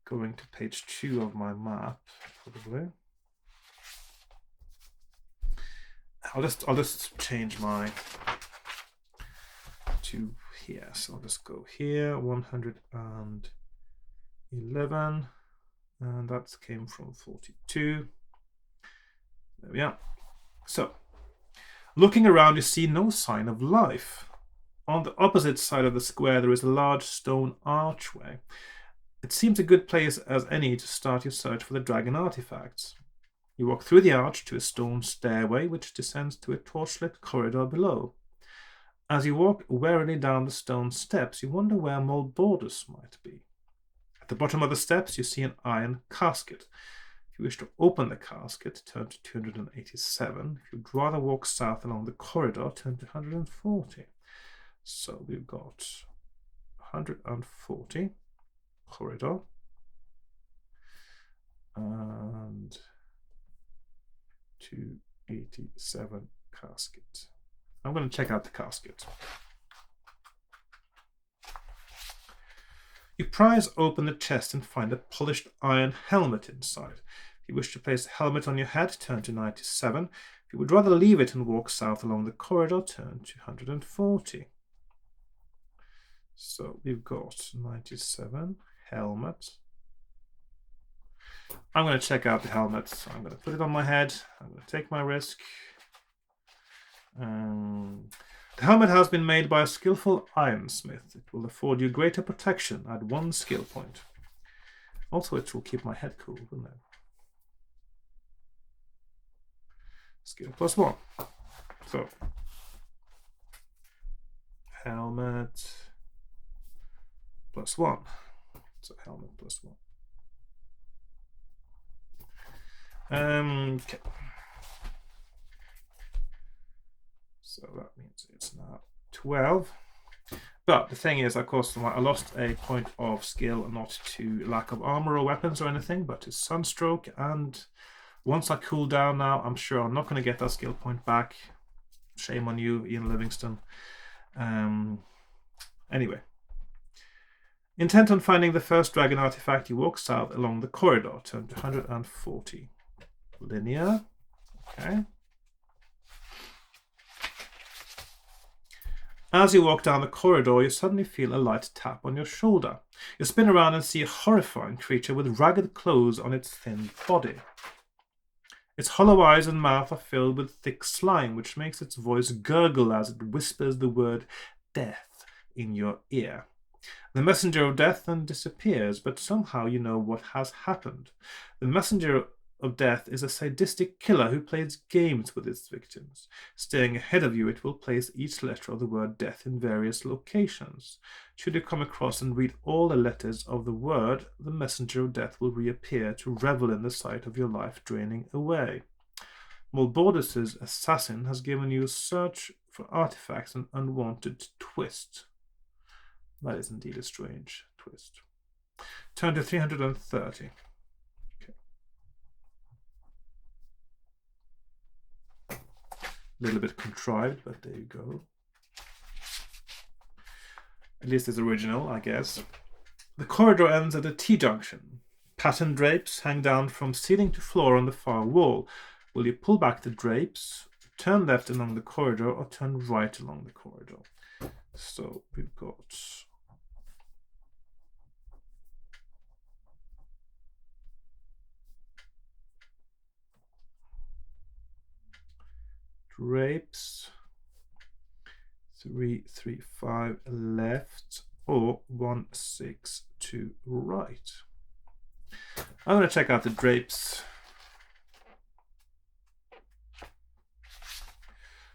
going to page 2 of my map, probably. I'll just change my to here. So I'll just go here, 111, and that came from 42. There we are. So, looking around, you see no sign of life. On the opposite side of the square, there is a large stone archway. It seems a good place as any to start your search for the dragon artifacts. You walk through the arch to a stone stairway which descends to a torchlit corridor below. As you walk warily down the stone steps, you wonder where mold borders might be. At the bottom of the steps, you see an iron casket. If you wish to open the casket, turn to 287. If you'd rather walk south along the corridor, turn to 140. So we've got 140 corridor and 287 casket. I'm going to check out the casket. You prise open the chest and find a polished iron helmet inside. If you wish to place the helmet on your head, turn to 97. If you would rather leave it and walk south along the corridor, turn to 140. So we've got 97, helmet. I'm going to check out the helmet. So I'm going to put it on my head. I'm going to take my risk. The helmet has been made by a skillful ironsmith. It will afford you greater protection at 1 skill point. Also, it will keep my head cool, won't it? Skill +1. So, helmet +1. So, helmet +1. Okay. So that means it's now 12. But the thing is, of course, I lost a point of skill, not to lack of armor or weapons or anything, but to sunstroke. And once I cool down now, I'm sure I'm not going to get that skill point back. Shame on you, Ian Livingston. Anyway. Intent on finding the first dragon artifact, you walk south along the corridor. Turn to 140. Linear. Okay. As you walk down the corridor, you suddenly feel a light tap on your shoulder. You spin around and see a horrifying creature with ragged clothes on its thin body. Its hollow eyes and mouth are filled with thick slime, which makes its voice gurgle as it whispers the word death in your ear. The messenger of death then disappears, but somehow you know what has happened. The messenger of death is a sadistic killer who plays games with its victims. Staying ahead of you, it will place each letter of the word death in various locations. Should you come across and read all the letters of the word, the messenger of death will reappear to revel in the sight of your life draining away. Mulbordus' assassin has given you a search for artifacts and unwanted twist. That is indeed a strange twist. Turn to 330. A little bit contrived, but there you go. At least it's original, I guess. The corridor ends at a T-junction. Pattern drapes hang down from ceiling to floor on the far wall. Will you pull back the drapes, turn left along the corridor, or turn right along the corridor? So we've got drapes, 3, 3, 5 left, or 1, 6, 2 right. I'm going to check out the drapes.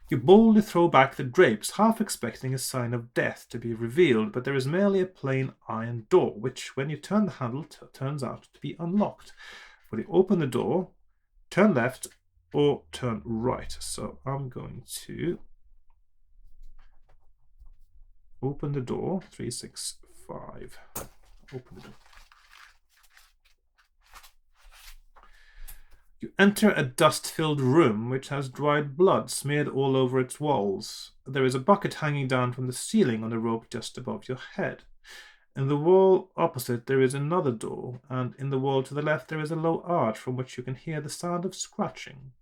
You boldly throw back the drapes, half expecting a sign of death to be revealed, but there is merely a plain iron door, which, when you turn the handle, turns out to be unlocked. Will you open the door, turn left, or turn right? So I'm going to open the door, 3, 6, 5. Open the door. You enter a dust-filled room which has dried blood smeared all over its walls. There is a bucket hanging down from the ceiling on a rope just above your head. In the wall opposite there is another door, and in the wall to the left there is a low arch from which you can hear the sound of scratching.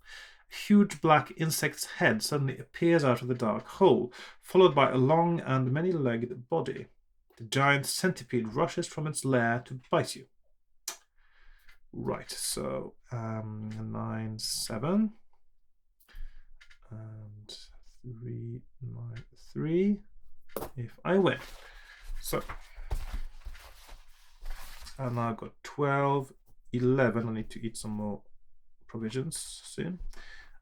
A huge black insect's head suddenly appears out of the dark hole, followed by a long and many-legged body. The giant centipede rushes from its lair to bite you. Right, so 9, 7 and 3, 9, 3 if I win. So and I've got 12, 11. I need to eat some more provisions soon.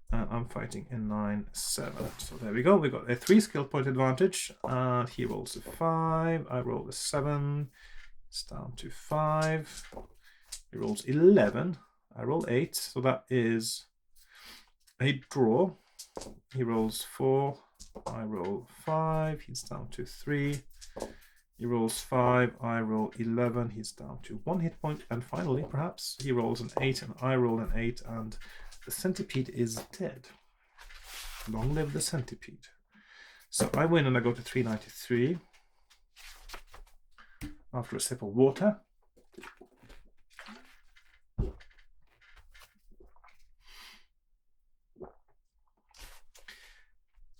And I'm fighting a 9, 7. So there we go. We got a 3 skill point advantage. And he rolls a 5. I roll a 7. It's down to 5. He rolls 11. I roll 8. So that is a draw. He rolls 4. I roll 5. He's down to 3. He rolls 5. I roll 11. He's down to 1 hit point. And finally, perhaps, he rolls an 8 and I roll an 8. And the centipede is dead. Long live the centipede. So I win and I go to 393 after a sip of water.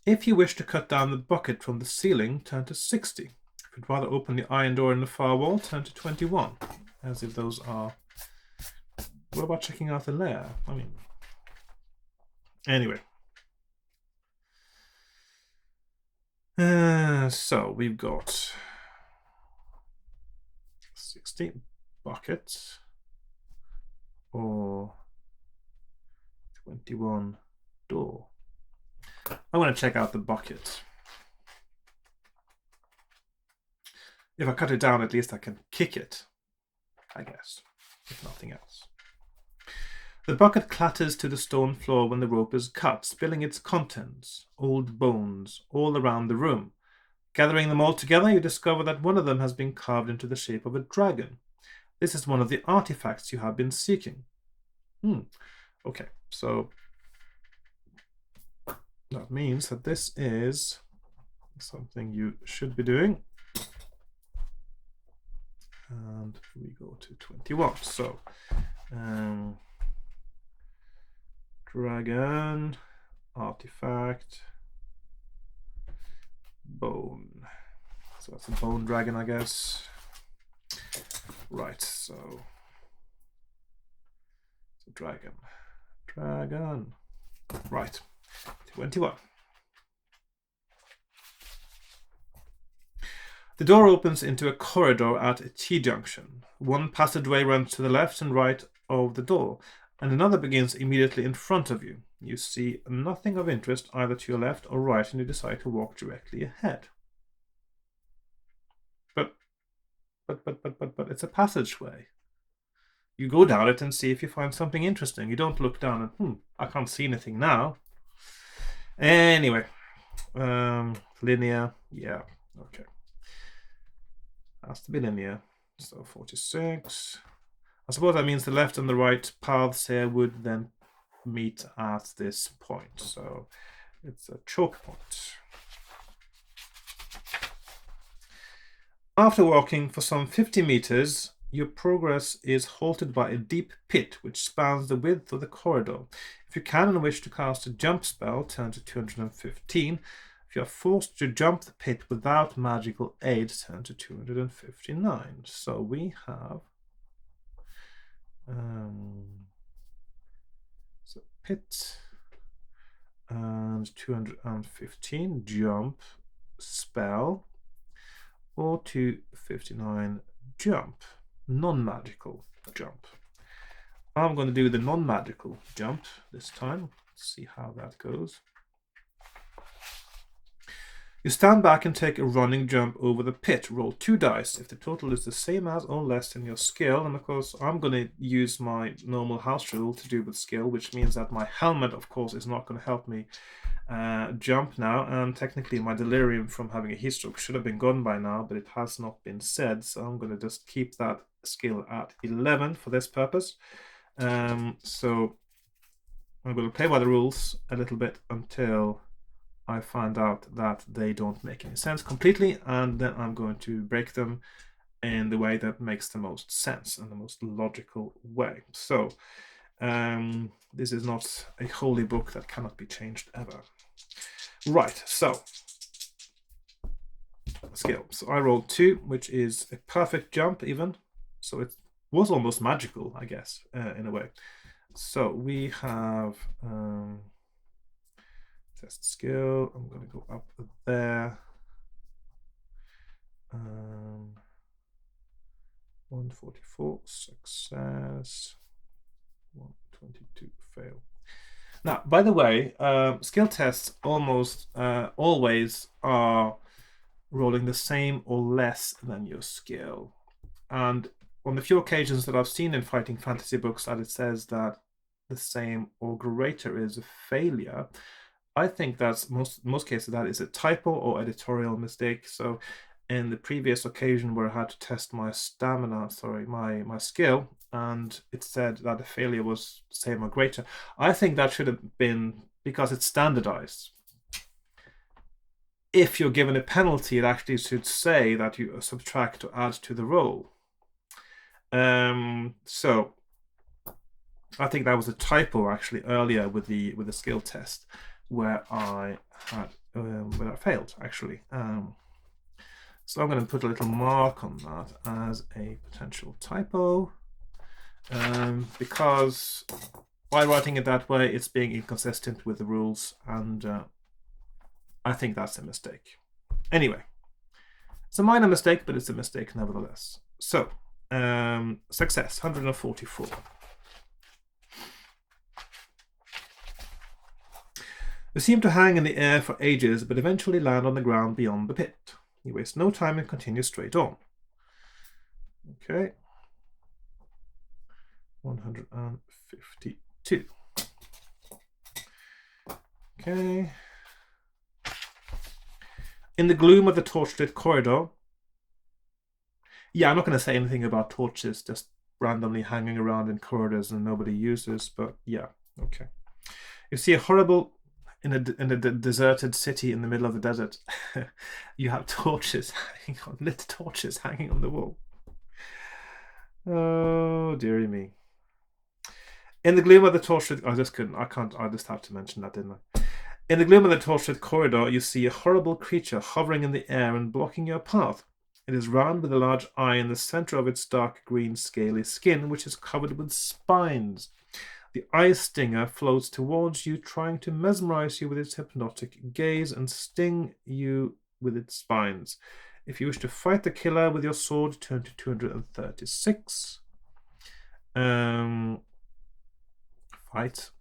If you wish to cut down the bucket from the ceiling, turn to 60. If you'd rather open the iron door in the far wall, turn to 21. As if those are... What about checking out the lair? I mean... Anyway. So we've got 60 buckets or 21 door. I want to check out the bucket. If I cut it down, at least I can kick it, I guess, if nothing else. The bucket clatters to the stone floor when the rope is cut, spilling its contents, old bones, all around the room. Gathering them all together, you discover that one of them has been carved into the shape of a dragon. This is one of the artifacts you have been seeking. Okay, so that means that this is something you should be doing. And we go to 21. So, dragon, artifact, bone. So that's a bone dragon, I guess. Right, so dragon. Right, 21. The door opens into a corridor at a T-junction. One passageway runs to the left and right of the door, and another begins immediately in front of you. You see nothing of interest either to your left or right, and you decide to walk directly ahead. But it's a passageway. You go down it and see if you find something interesting. You don't look down and, I can't see anything now. Anyway, linear, yeah, okay. Has to be linear. So 46. I suppose that means the left and the right paths here would then meet at this point. So it's a choke point. After walking for some 50 meters, your progress is halted by a deep pit which spans the width of the corridor. If you can and wish to cast a jump spell, turn to 215. If you are forced to jump the pit without magical aid, turn to 259. So we have so pit and 215 jump spell or 259 jump, non-magical jump. I'm going to do the non-magical jump this time. Let's see how that goes. You stand back and take a running jump over the pit. Roll 2 dice. If the total is the same as or less than your skill, and of course I'm going to use my normal house rule to do with skill, which means that my helmet, of course, is not going to help me jump now, and technically my delirium from having a heat stroke should have been gone by now, but it has not been said, so I'm going to just keep that skill at 11 for this purpose. So I'm going to play by the rules a little bit until I find out that they don't make any sense completely, and then I'm going to break them in the way that makes the most sense and the most logical way. So this is not a holy book that cannot be changed ever. Right, so skill. So I rolled 2, which is a perfect jump even. So it was almost magical, I guess, in a way. So we have test skill. I'm going to go up there. 144 success. 122 fail. Now, by the way, skill tests almost always are rolling the same or less than your skill. And on the few occasions that I've seen in fighting fantasy books that it says that the same or greater is a failure, I think that's most cases that is a typo or editorial mistake. So in the previous occasion where I had to test my stamina, my skill, and it said that the failure was same or greater, I think that should have been because it's standardized. If you're given a penalty, it actually should say that you subtract or add to the roll. So I think that was a typo actually earlier with the skill test where I had where I failed actually. So I'm going to put a little mark on that as a potential typo, because by writing it that way, it's being inconsistent with the rules, and I think that's a mistake. Anyway, it's a minor mistake, but it's a mistake nevertheless. So, success, 144. You seem to hang in the air for ages, but eventually land on the ground beyond the pit. You waste no time and continue straight on. Okay. 152. Okay. In the gloom of the torchlit corridor. Yeah, I'm not going to say anything about torches just randomly hanging around in corridors and nobody uses, but yeah, okay. You see a horrible... In a deserted city in the middle of the desert, you have torches hanging on, lit torches hanging on the wall. Oh, dearie me. In the gloom of the torchlit... I just have to mention that, didn't I? In the gloom of the torchlit corridor, you see a horrible creature hovering in the air and blocking your path. It is round with a large eye in the center of its dark green scaly skin, which is covered with spines. The eye stinger floats towards you, trying to mesmerize you with its hypnotic gaze and sting you with its spines. If you wish to fight the killer with your sword, turn to 236. Fight.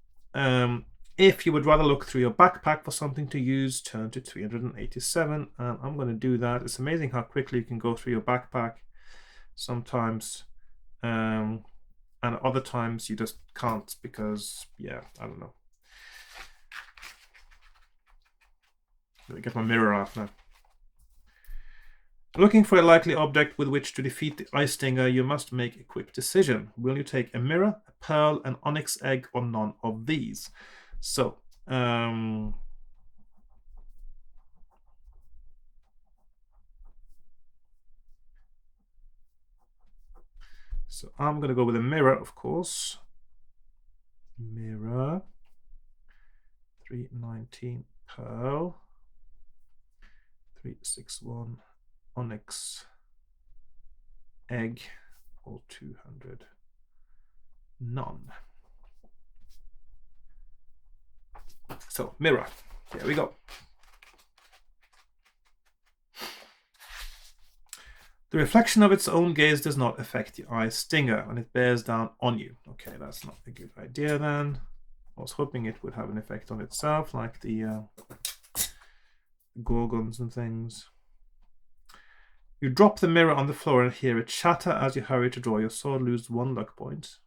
If you would rather look through your backpack for something to use, turn to 387. And I'm going to do that. It's amazing how quickly you can go through your backpack sometimes. And other times you just can't because, yeah, I don't know. Let me get my mirror out now. Looking for a likely object with which to defeat the eye stinger, you must make a quick decision. Will you take a mirror, a pearl, an onyx egg, or none of these? So, I'm going to go with a mirror, of course. Mirror. 319 pearl. 361 onyx egg, or 200 none. So, mirror. There we go. The reflection of its own gaze does not affect the eye stinger when it bears down on you. Okay, that's not a good idea then. I was hoping it would have an effect on itself, like the gorgons and things. You drop the mirror on the floor and hear it shatter as you hurry to draw your sword. Lose 1 luck point.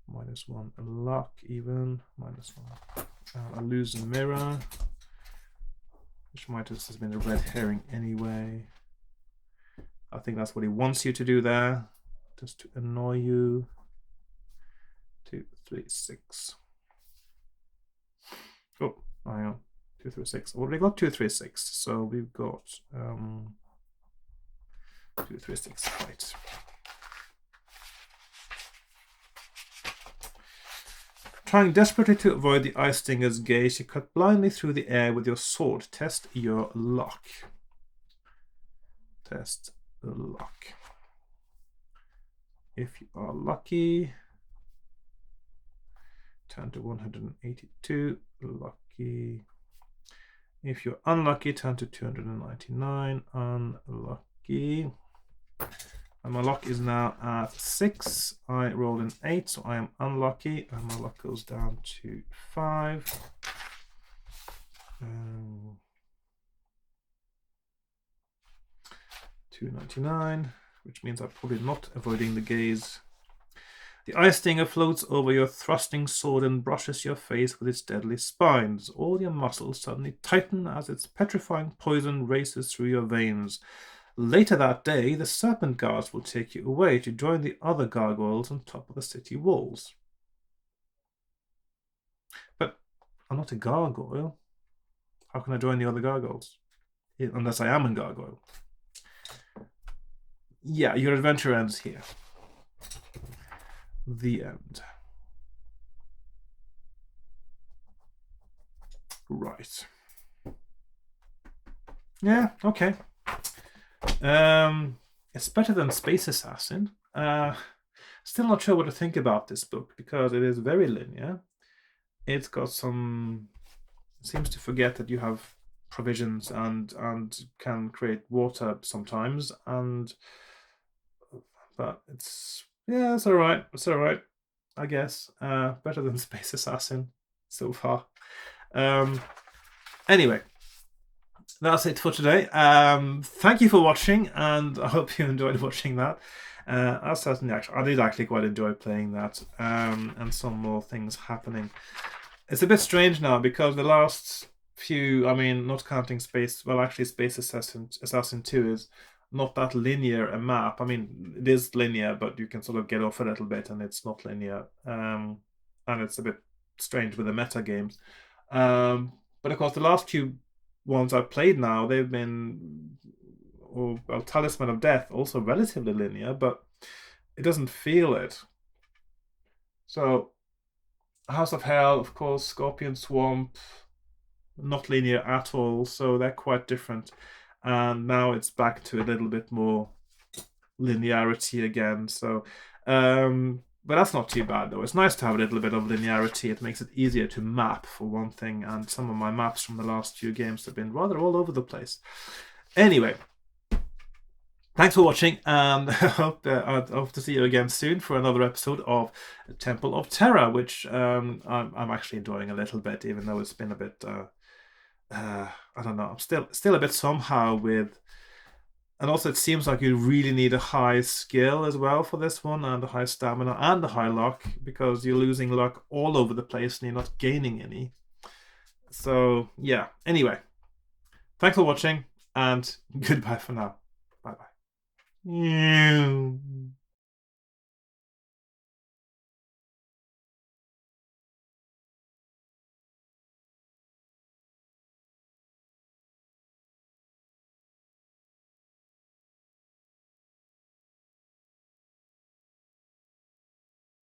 -1 luck even. -1. I lose the mirror, which might have been a red herring anyway. I think that's what he wants you to do there, just to annoy you. 2, 3, 6. Oh, hang on. 2, 3, 6. Well, we got 2, 3, 6. So we've got 2, 3, 6. Right. Trying desperately to avoid the eye stinger's gaze, you cut blindly through the air with your sword. Test your luck. Test the luck. If you are lucky, turn to 182. Lucky. If you're unlucky, turn to 299. Unlucky. And my luck is now at 6. I rolled an 8, so I am unlucky. And my luck goes down to 5. 299, which means I'm probably not avoiding the gaze. The eye stinger floats over your thrusting sword and brushes your face with its deadly spines. All your muscles suddenly tighten as its petrifying poison races through your veins. Later that day, the serpent guards will take you away to join the other gargoyles on top of the city walls. But I'm not a gargoyle. How can I join the other gargoyles? Unless I am a gargoyle. Yeah, your adventure ends here. The end. Right. Yeah, okay. It's better than Space Assassin. Still not sure what to think about this book because it is very linear. It's got some... It seems to forget that you have provisions and can create water sometimes, but it's all right. It's all right, I guess. Better than Space Assassin so far. Anyway, that's it for today. Thank you for watching, and I hope you enjoyed watching that. I did actually quite enjoy playing that, and some more things happening. It's a bit strange now because the last few, I mean, not counting Space Assassin 2 is not that linear a map. I mean, it is linear, but you can sort of get off a little bit and it's not linear. And it's a bit strange with the meta games. But of course, the last few ones I've played now, they've been, Talisman of Death, also relatively linear, but it doesn't feel it. So, House of Hell, of course, Scorpion Swamp, not linear at all, so they're quite different. And now it's back to a little bit more linearity again. So, but that's not too bad though. It's nice to have a little bit of linearity. It makes it easier to map for one thing. And some of my maps from the last few games have been rather all over the place. Anyway, thanks for watching, and I hope to see you again soon for another episode of Temple of Terror, which I'm actually enjoying a little bit, even though it's been a bit. I don't know. I'm still a bit somehow with, and also it seems like you really need a high skill as well for this one, and a high stamina and a high luck, because you're losing luck all over the place and you're not gaining any. So yeah. Anyway, thanks for watching, and goodbye for now. Bye bye.